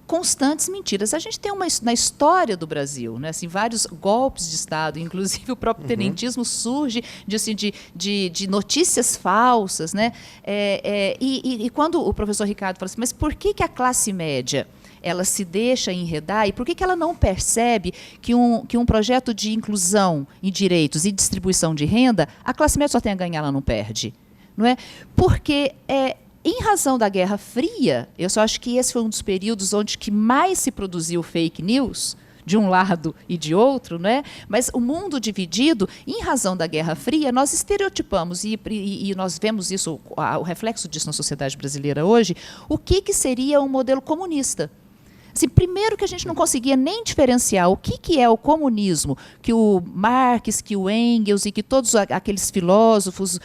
constantes mentiras. A gente tem na história do Brasil, né, assim, vários golpes de Estado, inclusive o próprio tenentismo surge de notícias falsas. Né? E quando o professor Ricardo fala assim, mas por que a classe média ela se deixa enredar e por que ela não percebe que um projeto de inclusão em direitos e distribuição de renda, a classe média só tem a ganhar, ela não perde? Não é? Porque, em razão da Guerra Fria, eu só acho que esse foi um dos períodos onde que mais se produziu fake news, de um lado e de outro, né? Mas o mundo dividido, em razão da Guerra Fria, nós estereotipamos, e nós vemos isso, o reflexo disso na sociedade brasileira hoje, o que seria um modelo comunista. Assim, primeiro que a gente não conseguia nem diferenciar o que é o comunismo, que o Marx, que o Engels e que todos aqueles filósofos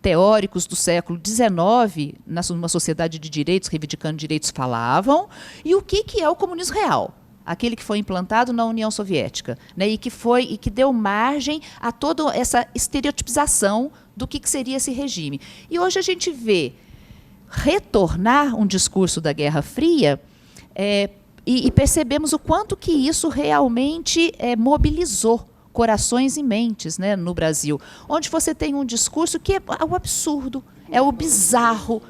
teóricos do século XIX, numa sociedade de direitos, reivindicando direitos, falavam, e o que é o comunismo real. Aquele que foi implantado na União Soviética, né, e que deu margem a toda essa estereotipização do que seria esse regime. E hoje a gente vê retornar um discurso da Guerra Fria e percebemos o quanto que isso realmente mobilizou corações e mentes, né, no Brasil, onde você tem um discurso que é o absurdo, é o bizarro.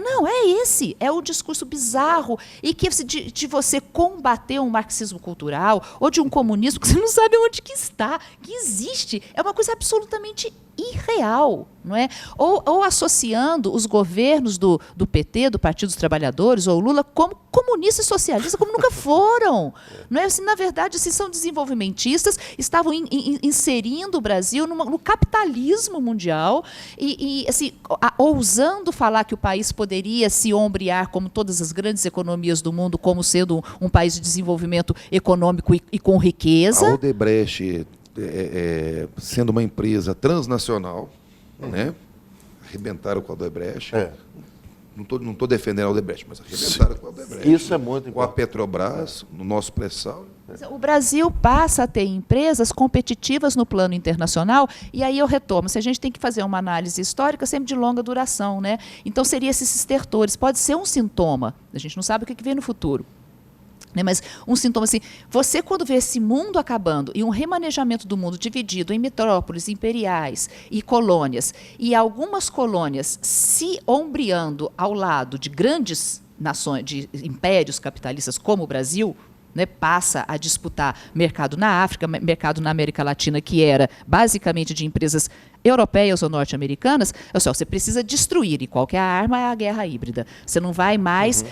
Não, é esse, é o discurso bizarro e que de você combater um marxismo cultural ou de um comunismo que você não sabe onde que está, que existe, é uma coisa absolutamente irreal, não é? Ou associando os governos do PT, do Partido dos Trabalhadores, ou Lula, como comunistas e socialistas, como nunca foram. Não é? Assim, na verdade, assim, são desenvolvimentistas, estavam inserindo o Brasil no capitalismo mundial e assim, ousando falar que o país poderia se ombrear, como todas as grandes economias do mundo, como sendo um país de desenvolvimento econômico e com riqueza. A Odebrecht, sendo uma empresa transnacional, né? Arrebentaram com a Odebrecht. Não estou defendendo a Odebrecht, mas arrebentaram com a Odebrecht. Isso é muito importante. Com a Petrobras, no nosso pré-sal. O Brasil passa a ter empresas competitivas no plano internacional, e aí eu retomo, se a gente tem que fazer uma análise histórica sempre de longa duração, né? Então seria esses estertores, pode ser um sintoma, a gente não sabe o que vem no futuro. Mas um sintoma assim, você quando vê esse mundo acabando e um remanejamento do mundo dividido em metrópoles imperiais e colônias, e algumas colônias se ombreando ao lado de grandes nações, de impérios capitalistas como o Brasil, né, passa a disputar mercado na África, mercado na América Latina, que era basicamente de empresas europeias ou norte-americanas, você precisa destruir, e qual que é a arma? É a guerra híbrida. Você não vai mais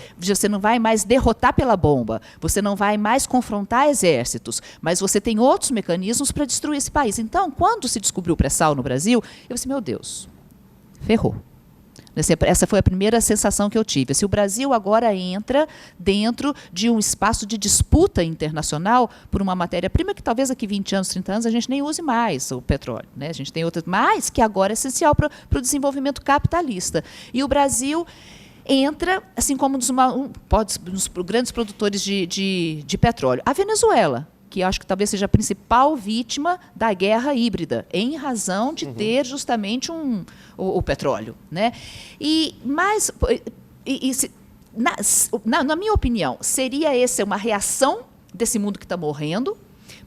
derrotar pela bomba, você não vai mais confrontar exércitos, mas você tem outros mecanismos para destruir esse país. Então, quando se descobriu o pré-sal no Brasil, eu disse, meu Deus, ferrou. Essa foi a primeira sensação que eu tive. Se o Brasil agora entra dentro de um espaço de disputa internacional por uma matéria-prima que talvez daqui 20 anos, 30 anos, a gente nem use mais o petróleo, né? A gente tem outras, mas que agora é essencial para o desenvolvimento capitalista. E o Brasil entra, assim como um dos grandes produtores de petróleo. A Venezuela, que acho que talvez seja a principal vítima da guerra híbrida, em razão de ter justamente o petróleo, né? Na minha opinião, seria essa uma reação desse mundo que está morrendo,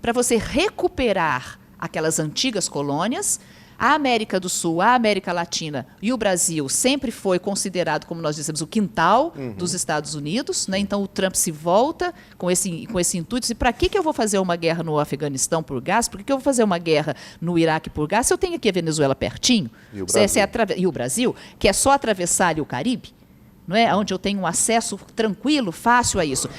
para você recuperar aquelas antigas colônias. A América do Sul, a América Latina e o Brasil sempre foi considerado, como nós dizemos, o quintal dos Estados Unidos, né? Então o Trump se volta com esse intuito. E para que eu vou fazer uma guerra no Afeganistão por gás? Por que eu vou fazer uma guerra no Iraque por gás? Se eu tenho aqui a Venezuela pertinho, e o Brasil, que é só atravessar ali o Caribe, não é? Onde eu tenho um acesso tranquilo, fácil a isso.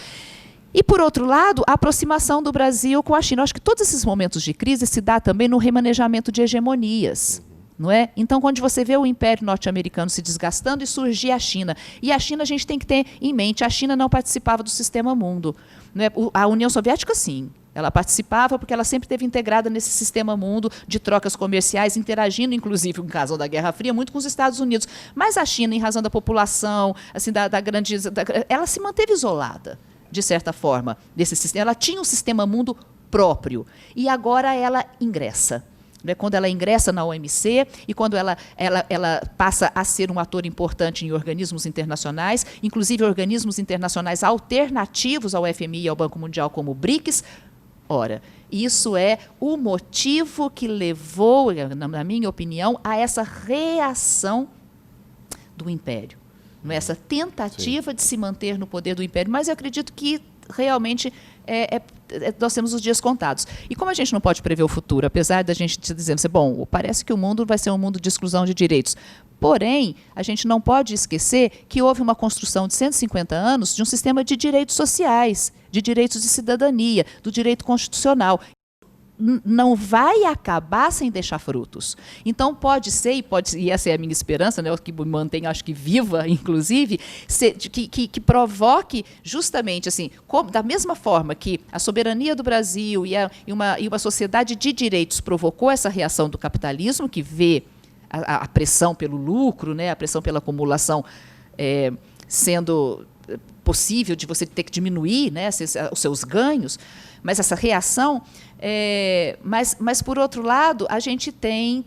E, por outro lado, a aproximação do Brasil com a China. Eu acho que todos esses momentos de crise se dá também no remanejamento de hegemonias. Não é? Então, quando você vê o Império Norte-Americano se desgastando e surgir a China. E a China a gente tem que ter em mente, a China não participava do sistema mundo. Não é? A União Soviética, sim. Ela participava porque ela sempre esteve integrada nesse sistema mundo de trocas comerciais, interagindo, inclusive, no caso da Guerra Fria, muito com os Estados Unidos. Mas a China, em razão da população, assim, ela se manteve isolada, de certa forma, desse sistema. Ela tinha um sistema mundo próprio. E agora ela ingressa. Quando ela ingressa na OMC e quando ela passa a ser um ator importante em organismos internacionais, inclusive organismos internacionais alternativos ao FMI e ao Banco Mundial, como o BRICS. Ora, isso é o motivo que levou, na minha opinião, a essa reação do Império. Essa tentativa de se manter no poder do Império. Mas eu acredito que realmente nós temos os dias contados. E como a gente não pode prever o futuro, apesar da gente dizer, bom, parece que o mundo vai ser um mundo de exclusão de direitos. Porém, a gente não pode esquecer que houve uma construção de 150 anos de um sistema de direitos sociais, de direitos de cidadania, do direito constitucional. não vai acabar sem deixar frutos. Então, pode ser, e essa é a minha esperança, né, que mantém, acho que viva, inclusive, que provoque justamente, assim, da mesma forma que a soberania do Brasil e uma sociedade de direitos provocou essa reação do capitalismo, que vê a pressão pelo lucro, né, a pressão pela acumulação sendo possível de você ter que diminuir, né, os seus ganhos, mas essa reação... mas, por outro lado, a gente tem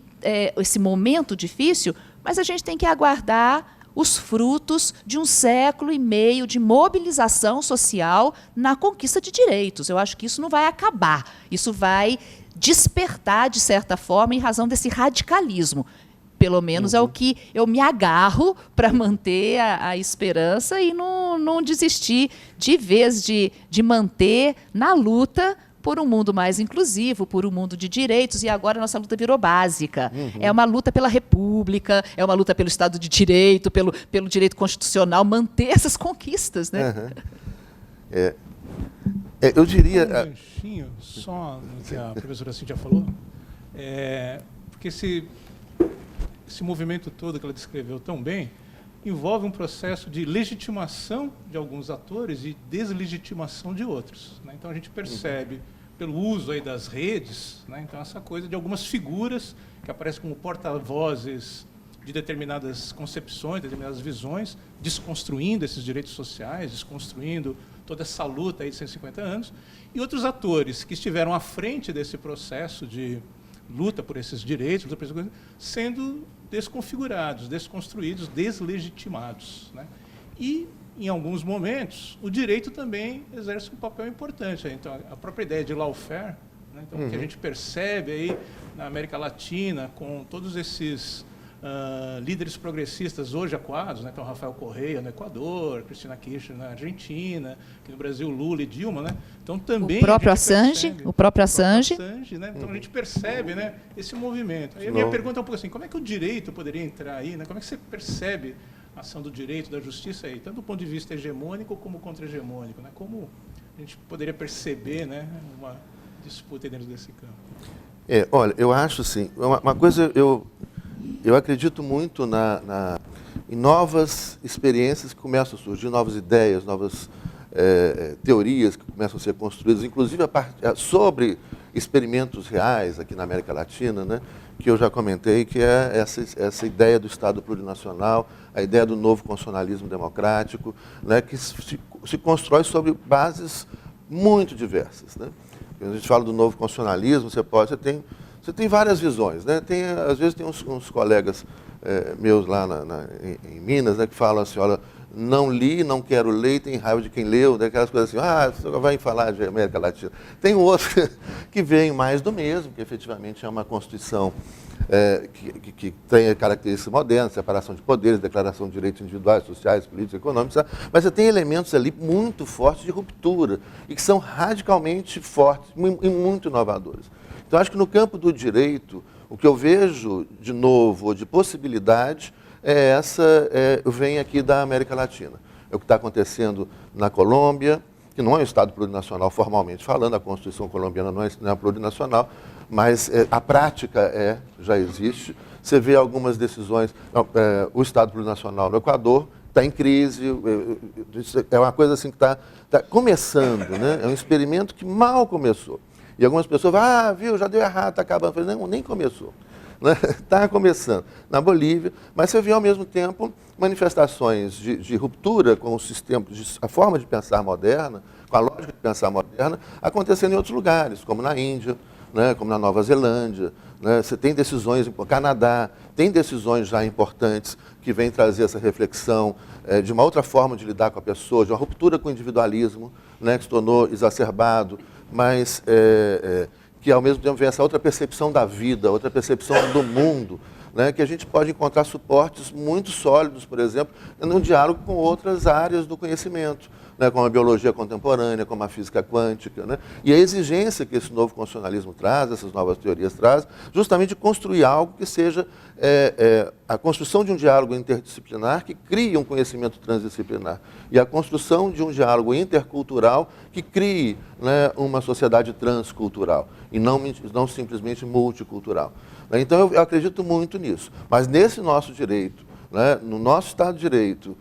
esse momento difícil, mas a gente tem que aguardar os frutos de 1,5 século de mobilização social na conquista de direitos. Eu acho que isso não vai acabar, isso vai despertar, de certa forma, em razão desse radicalismo. Pelo menos é o que eu me agarro para manter a esperança e não desistir de vez de manter na luta por um mundo mais inclusivo, por um mundo de direitos, e agora a nossa luta virou básica. É uma luta pela república, é uma luta pelo Estado de Direito, pelo direito constitucional, manter essas conquistas, né? Eu diria... Um ganchinho, só no que a professora Cíntia falou, porque esse movimento todo que ela descreveu tão bem envolve um processo de legitimação de alguns atores e deslegitimação de outros, né? Então a gente percebe pelo uso aí das redes, né? Então essa coisa de algumas figuras que aparecem como porta-vozes de determinadas concepções, determinadas visões, desconstruindo esses direitos sociais, desconstruindo toda essa luta aí de 150 anos, e outros atores que estiveram à frente desse processo de luta por esses direitos, luta por essas coisas, sendo desconfigurados, desconstruídos, deslegitimados, né? E, em alguns momentos, o direito também exerce um papel importante. Então, a própria ideia de lawfare, né? Então, o que a gente percebe aí na América Latina, com todos esses líderes progressistas hoje acuados, né? Então, Rafael Correa no Equador, Cristina Kirchner na Argentina, aqui no Brasil, Lula e Dilma, né? Então, também o próprio Assange, né? Então, a gente percebe, né, esse movimento. Aí a minha pergunta é um pouco assim, como é que o direito poderia entrar aí, né? Como é que você percebe a ação do direito, da justiça aí, tanto do ponto de vista hegemônico como contra-hegemônico, né? Como a gente poderia perceber, né, uma disputa dentro desse campo? Olha, eu acho assim, uma coisa, eu acredito muito em novas experiências que começam a surgir, novas ideias, novas teorias que começam a ser construídas, inclusive sobre experimentos reais aqui na América Latina, né, que eu já comentei, que é essa ideia do Estado plurinacional, a ideia do novo constitucionalismo democrático, né, que se constrói sobre bases muito diversas, né? Quando a gente fala do novo constitucionalismo, você tem várias visões, né? Às vezes tem uns colegas meus lá em Minas, né, que falam assim, olha, não li, não quero ler, tem raiva de quem leu, daquelas coisas assim, você vai falar de América Latina. Tem outro que vem mais do mesmo, que efetivamente é uma Constituição que tem características modernas, separação de poderes, declaração de direitos individuais, sociais, políticos, econômicos, mas você tem elementos ali muito fortes de ruptura e que são radicalmente fortes e muito inovadores. Então, acho que no campo do direito, o que eu vejo de novo, de possibilidade, vem aqui da América Latina. É o que está acontecendo na Colômbia, que não é um Estado plurinacional formalmente falando, a Constituição colombiana não é plurinacional, mas a prática já existe. Você vê algumas decisões, o Estado plurinacional no Equador está em crise, é uma coisa assim que está começando, né? É um experimento que mal começou. E algumas pessoas falam, viu, já deu errado, está acabando. Eu falei, não, nem começou. Está começando na Bolívia, mas você vê ao mesmo tempo manifestações de ruptura com o sistema, a forma de pensar moderna, com a lógica de pensar moderna, acontecendo em outros lugares, como na Índia, né, como na Nova Zelândia. Né, você tem decisões, no Canadá, tem decisões já importantes que vêm trazer essa reflexão de uma outra forma de lidar com a pessoa, de uma ruptura com o individualismo, né, que se tornou exacerbado, mas que ao mesmo tempo vem essa outra percepção da vida, outra percepção do mundo, né, que a gente pode encontrar suportes muito sólidos, por exemplo, no diálogo com outras áreas do conhecimento, né, como a biologia contemporânea, como a física quântica, né? E a exigência que esse novo constitucionalismo traz, essas novas teorias trazem, justamente de construir algo que seja a construção de um diálogo interdisciplinar que crie um conhecimento transdisciplinar e a construção de um diálogo intercultural que crie, né, uma sociedade transcultural e não simplesmente multicultural. Então, eu acredito muito nisso. Mas nesse nosso direito, né, no nosso Estado de Direito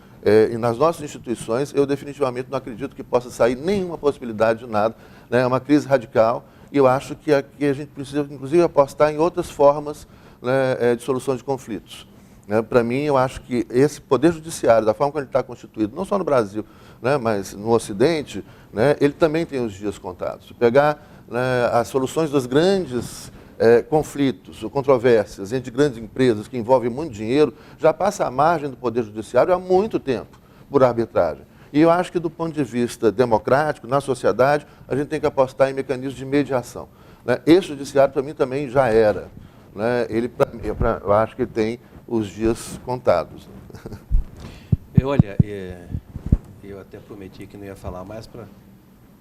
e nas nossas instituições, eu definitivamente não acredito que possa sair nenhuma possibilidade de nada. Né, é uma crise radical e eu acho que aqui a gente precisa, inclusive, apostar em outras formas, né, de solução de conflitos. Né, para mim, eu acho que esse poder judiciário, da forma como ele está constituído, não só no Brasil, né, mas no Ocidente, né, ele também tem os dias contados. Se pegar, né, as soluções dos grandes conflitos ou controvérsias entre grandes empresas que envolvem muito dinheiro, já passa à margem do Poder Judiciário há muito tempo, por arbitragem. E eu acho que, do ponto de vista democrático, na sociedade, a gente tem que apostar em mecanismos de mediação. Né? Esse Judiciário, para mim, também já era. Né? Eu acho que ele tem os dias contados. Olha, eu até prometi que não ia falar mais para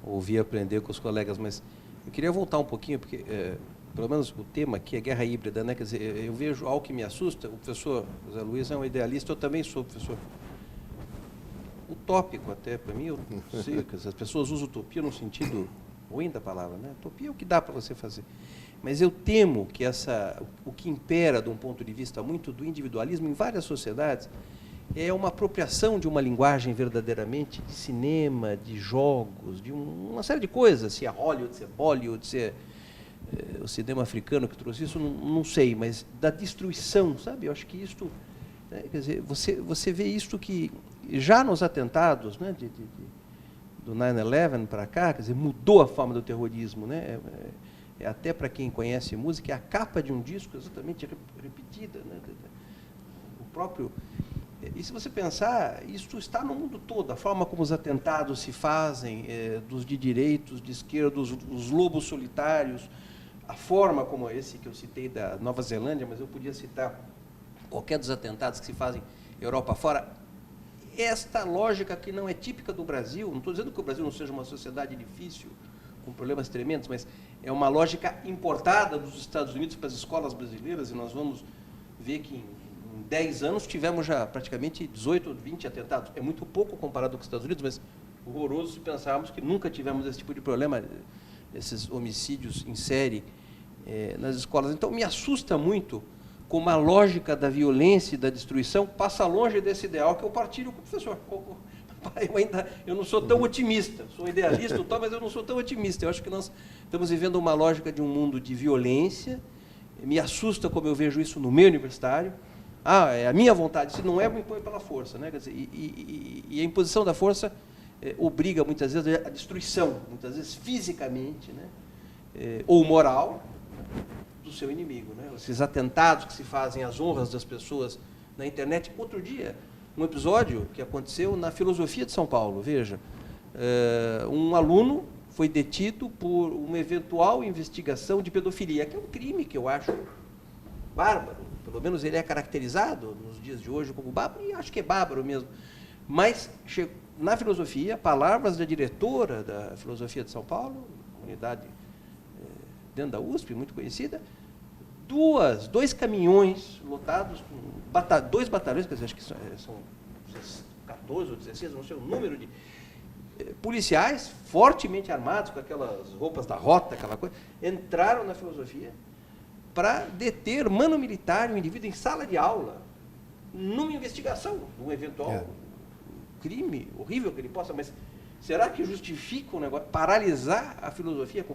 ouvir e aprender com os colegas, mas eu queria voltar um pouquinho, porque... pelo menos o tema aqui é guerra híbrida, né? Quer dizer, eu vejo algo que me assusta. O professor José Luiz é um idealista, eu também sou professor utópico até, para mim, eu não sei, as pessoas usam utopia no sentido ruim da palavra, né? Utopia é o que dá para você fazer. Mas eu temo que o que impera, de um ponto de vista muito do individualismo em várias sociedades, é uma apropriação de uma linguagem verdadeiramente de cinema, de jogos, de uma série de coisas, se é Hollywood, se é Bollywood, se é o cinema africano que trouxe isso, não sei, mas da destruição, sabe? Eu acho que isto, né, quer dizer, você vê isto que já nos atentados, né, do 9/11 para cá, quer dizer, mudou a forma do terrorismo, né? Até para quem conhece música, é a capa de um disco exatamente repetida, né? O próprio. E se você pensar, isso está no mundo todo, a forma como os atentados se fazem, dos de direitos, de esquerda, os lobos solitários, a forma como esse que eu citei da Nova Zelândia, mas eu podia citar qualquer dos atentados que se fazem Europa fora. Esta lógica que não é típica do Brasil, não estou dizendo que o Brasil não seja uma sociedade difícil, com problemas tremendos, mas é uma lógica importada dos Estados Unidos para as escolas brasileiras, e nós vamos ver que em 10 anos tivemos já praticamente 18 ou 20 atentados. É muito pouco comparado com os Estados Unidos, mas horroroso se pensarmos que nunca tivemos esse tipo de problema, esses homicídios em série nas escolas. Então, me assusta muito como a lógica da violência e da destruição passa longe desse ideal que eu partilho com o professor. Eu não sou tão otimista, sou idealista, mas eu não sou tão otimista. Eu acho que nós estamos vivendo uma lógica de um mundo de violência. Me assusta como eu vejo isso no meio universitário. É a minha vontade, se não é, me impõe pela força. Né? Quer dizer, e a imposição da força obriga, muitas vezes, a destruição, muitas vezes fisicamente, né? Ou moral, do seu inimigo. Né? Esses atentados que se fazem às honras das pessoas na internet. Outro dia, um episódio que aconteceu na Filosofia de São Paulo. Veja, um aluno foi detido por uma eventual investigação de pedofilia, que é um crime que eu acho bárbaro. Pelo menos ele é caracterizado nos dias de hoje como bárbaro, e acho que é bárbaro mesmo. Mas, na filosofia, palavras da diretora da Filosofia de São Paulo, unidade dentro da USP, muito conhecida, dois caminhões lotados com 2 batalhões, quer dizer, acho que são 14 ou 16, não sei o número de policiais fortemente armados, com aquelas roupas da rota, aquela coisa, entraram na filosofia para deter mano militar, um indivíduo em sala de aula, numa investigação de um eventual crime horrível que ele possa, mas será que justifica o negócio, paralisar a filosofia com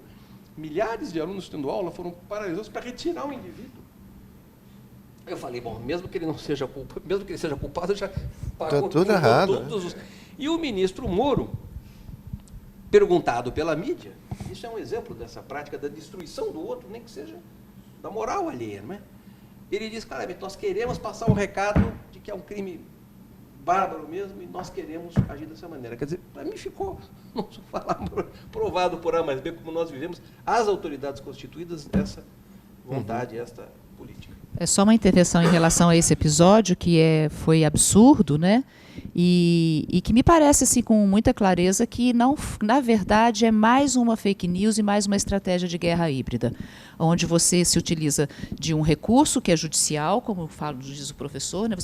milhares de alunos tendo aula, foram paralisados para retirar o indivíduo? Eu falei, bom, mesmo que ele não seja culpado, mesmo que ele seja culpado, já pagou tudo errado. E o ministro Moro, perguntado pela mídia, isso é um exemplo dessa prática da destruição do outro, nem que seja da moral alheia, não é? Ele diz claramente, nós queremos passar um recado de que é um crime bárbaro mesmo e nós queremos agir dessa maneira. Quer dizer, para mim ficou, não sou falar, provado por A mais B, como nós vivemos, as autoridades constituídas, essa vontade, esta política. É só uma intervenção em relação a esse episódio, que foi absurdo, né? E que me parece, assim, com muita clareza, que, não, na verdade, é mais uma fake news e mais uma estratégia de guerra híbrida, onde você se utiliza de um recurso que é judicial, como diz o professor, né?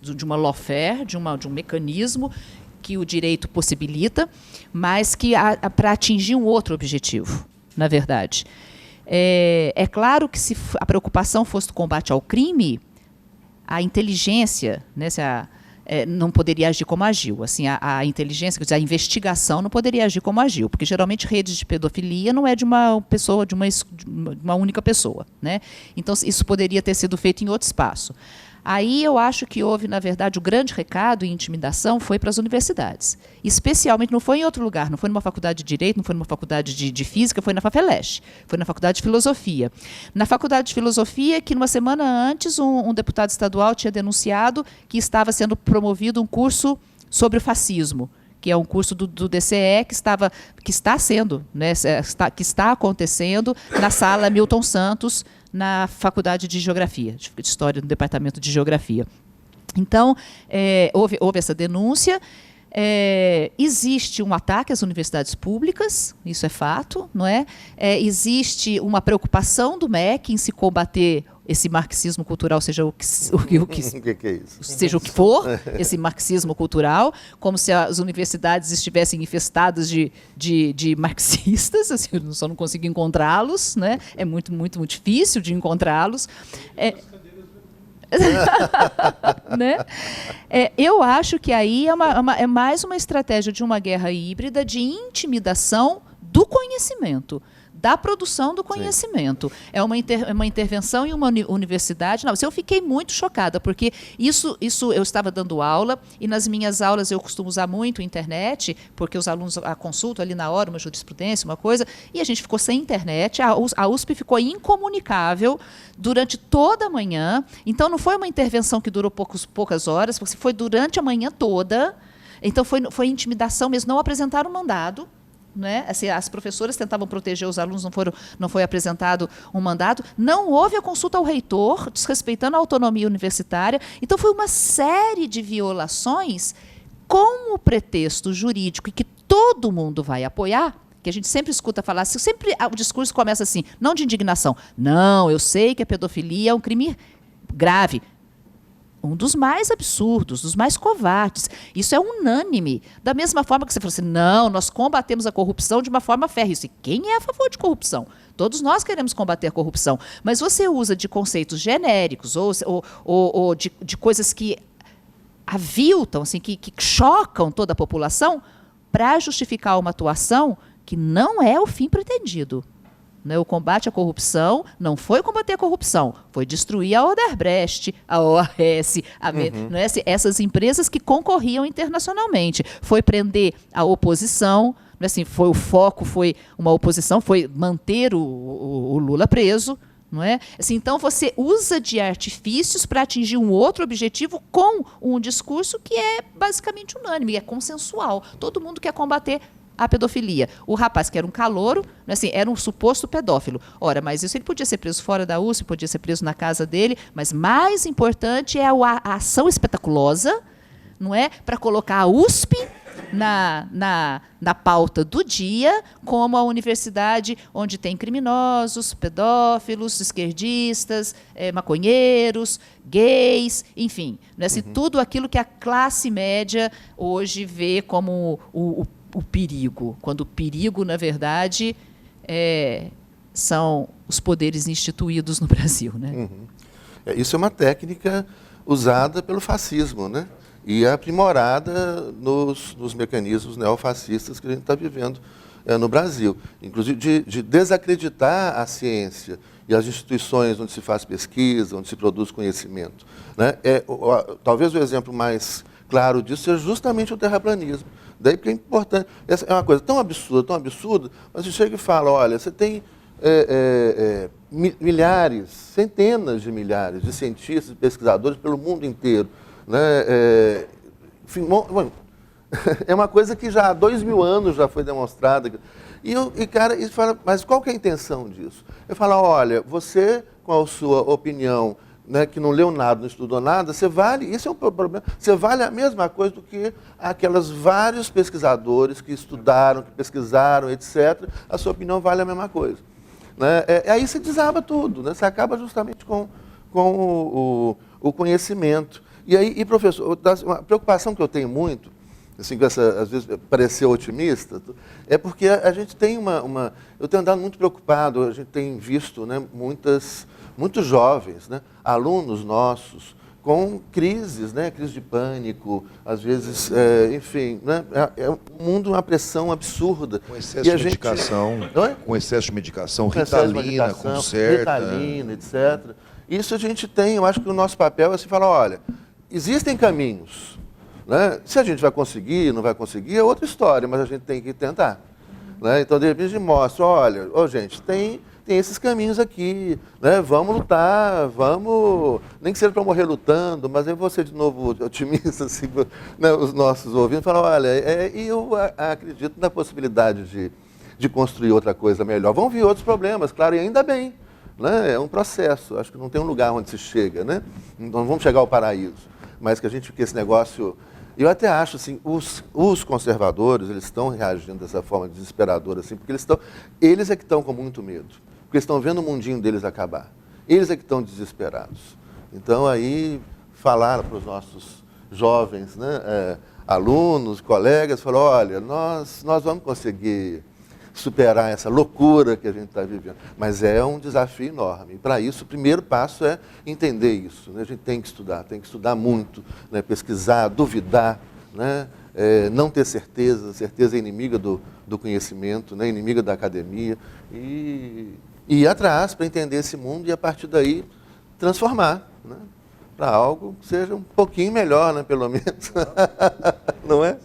De uma lawfare, de um mecanismo que o direito possibilita, mas que para atingir um outro objetivo, na verdade. É claro que, se a preocupação fosse o combate ao crime, a inteligência, né, não poderia agir como agiu. Assim, a inteligência, quer dizer, a investigação não poderia agir como agiu, porque geralmente redes de pedofilia não é de uma pessoa, de uma única pessoa, né? Então, isso poderia ter sido feito em outro espaço. Aí eu acho que houve, na verdade, o grande recado e intimidação foi para as universidades. Especialmente, não foi em outro lugar, não foi numa faculdade de Direito, não foi numa faculdade de Física, foi na FAFELESH, foi na Faculdade de Filosofia. Na Faculdade de Filosofia, que numa semana antes, um deputado estadual tinha denunciado que estava sendo promovido um curso sobre o fascismo, que é um curso do DCE que está sendo, né, que está acontecendo na sala Milton Santos, na Faculdade de Geografia, de História, no Departamento de Geografia. Então, houve essa denúncia. Existe um ataque às universidades públicas, isso é fato, não é? Existe uma preocupação do MEC em se combater esse marxismo cultural, seja o que que é isso? Seja o que for, esse marxismo cultural, como se as universidades estivessem infestadas de marxistas, assim, eu só não consigo encontrá-los, né? É muito, muito, muito difícil de encontrá-los. Né? Eu acho que aí é mais uma estratégia de uma guerra híbrida de intimidação do conhecimento, da produção do conhecimento. Sim. É uma intervenção em uma universidade. Não, eu fiquei muito chocada, porque isso eu estava dando aula, e nas minhas aulas eu costumo usar muito a internet, porque os alunos consultam ali na hora uma jurisprudência, uma coisa, e a gente ficou sem internet, a USP ficou incomunicável durante toda a manhã. Então não foi uma intervenção que durou poucas horas, porque foi durante a manhã toda. Então foi intimidação mesmo, não apresentaram mandado. Né? Assim, as professoras tentavam proteger os alunos, não foi apresentado um mandato, não houve a consulta ao reitor, desrespeitando a autonomia universitária. Então, foi uma série de violações com o pretexto jurídico, e que todo mundo vai apoiar, que a gente sempre escuta falar, sempre o discurso começa assim, não de indignação, não, eu sei que a pedofilia é um crime grave, um dos mais absurdos, dos mais covardes. Isso é unânime. Da mesma forma que você falou assim, não, nós combatemos a corrupção de uma forma férrea. E quem é a favor de corrupção? Todos nós queremos combater a corrupção. Mas você usa de conceitos genéricos ou de coisas que aviltam, assim, que chocam toda a população, para justificar uma atuação que não é o fim pretendido. O combate à corrupção não foi combater a corrupção, foi destruir a Odebrecht, a OAS, essas empresas que concorriam internacionalmente. Foi prender a oposição, assim, o foco foi uma oposição, foi manter o Lula preso. Não é? Assim, então, você usa de artifícios para atingir um outro objetivo com um discurso que é basicamente unânime, é consensual. Todo mundo quer combater a pedofilia. O rapaz, que era um calouro, assim, era um suposto pedófilo. Ora, mas isso ele podia ser preso fora da USP, podia ser preso na casa dele, mas mais importante é a ação espetaculosa, não é? Para colocar a USP na pauta do dia como a universidade onde tem criminosos, pedófilos, esquerdistas, maconheiros, gays, enfim, né? Assim, tudo aquilo que a classe média hoje vê como o perigo, quando o perigo, na verdade, são os poderes instituídos no Brasil. Né? Isso é uma técnica usada pelo fascismo, né? E aprimorada nos mecanismos neofascistas que a gente está vivendo no Brasil. Inclusive de desacreditar a ciência e as instituições onde se faz pesquisa, onde se produz conhecimento. Né? Talvez o exemplo mais claro disso seja justamente o terraplanismo. Daí porque é importante. Essa é uma coisa tão absurda, mas você chega e fala, olha, você tem milhares, centenas de milhares de cientistas e pesquisadores pelo mundo inteiro. Né? Enfim, é uma coisa que já há 2000 anos já foi demonstrada. E fala, mas qual que é a intenção disso? Eu falo, olha, você com a sua opinião, né, que não leu nada, não estudou nada, você vale, isso é um problema, você vale a mesma coisa do que aquelas vários pesquisadores que estudaram, que pesquisaram, etc. A sua opinião vale a mesma coisa. Né? Aí você desaba tudo, né? Você acaba justamente com o conhecimento. E aí, professor, uma preocupação que eu tenho muito, assim, com essa, às vezes parecer otimista, é porque a gente tem eu tenho andado muito preocupado, a gente tem visto, né, muitos jovens, né, alunos nossos, com crises, né, crise de pânico, às vezes, enfim, né, o mundo uma pressão absurda. Com excesso de medicação, com excesso de medicação, Ritalina, Concerta. Ritalina, etc. Isso a gente tem, eu acho que o nosso papel é assim, falar, olha, existem caminhos, né? Se a gente vai conseguir, não vai conseguir, é outra história, mas a gente tem que tentar. Né? Então, de repente, a gente mostra, olha, gente, tem esses caminhos aqui, né? Vamos lutar, vamos, nem que seja para morrer lutando, mas eu vou ser de novo otimista, assim, né? Os nossos ouvintes falam, olha, e eu acredito na possibilidade de construir outra coisa melhor. Vão vir outros problemas, claro, e ainda bem, né? É um processo, acho que não tem um lugar onde se chega, né? Não vamos chegar ao paraíso, mas que esse negócio... Eu até acho, assim, os conservadores, eles estão reagindo dessa forma desesperadora, assim, porque eles é que estão com muito medo, porque eles estão vendo o mundinho deles acabar. Eles é que estão desesperados. Então, aí, falar para os nossos jovens, né, alunos, colegas, falar, olha, nós vamos conseguir superar essa loucura que a gente está vivendo. Mas é um desafio enorme. E, para isso, o primeiro passo é entender isso. Né? A gente tem que estudar muito, né? Pesquisar, duvidar, né? Não ter certeza. Certeza é inimiga do conhecimento, né? Inimiga da academia. E ir atrás para entender esse mundo e, a partir daí, transformar, né? Para algo que seja um pouquinho melhor, né? Pelo menos. Não é?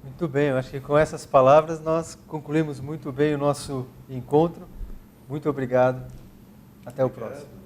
Muito bem, eu acho que com essas palavras nós concluímos muito bem o nosso encontro. Muito obrigado. Até o próximo.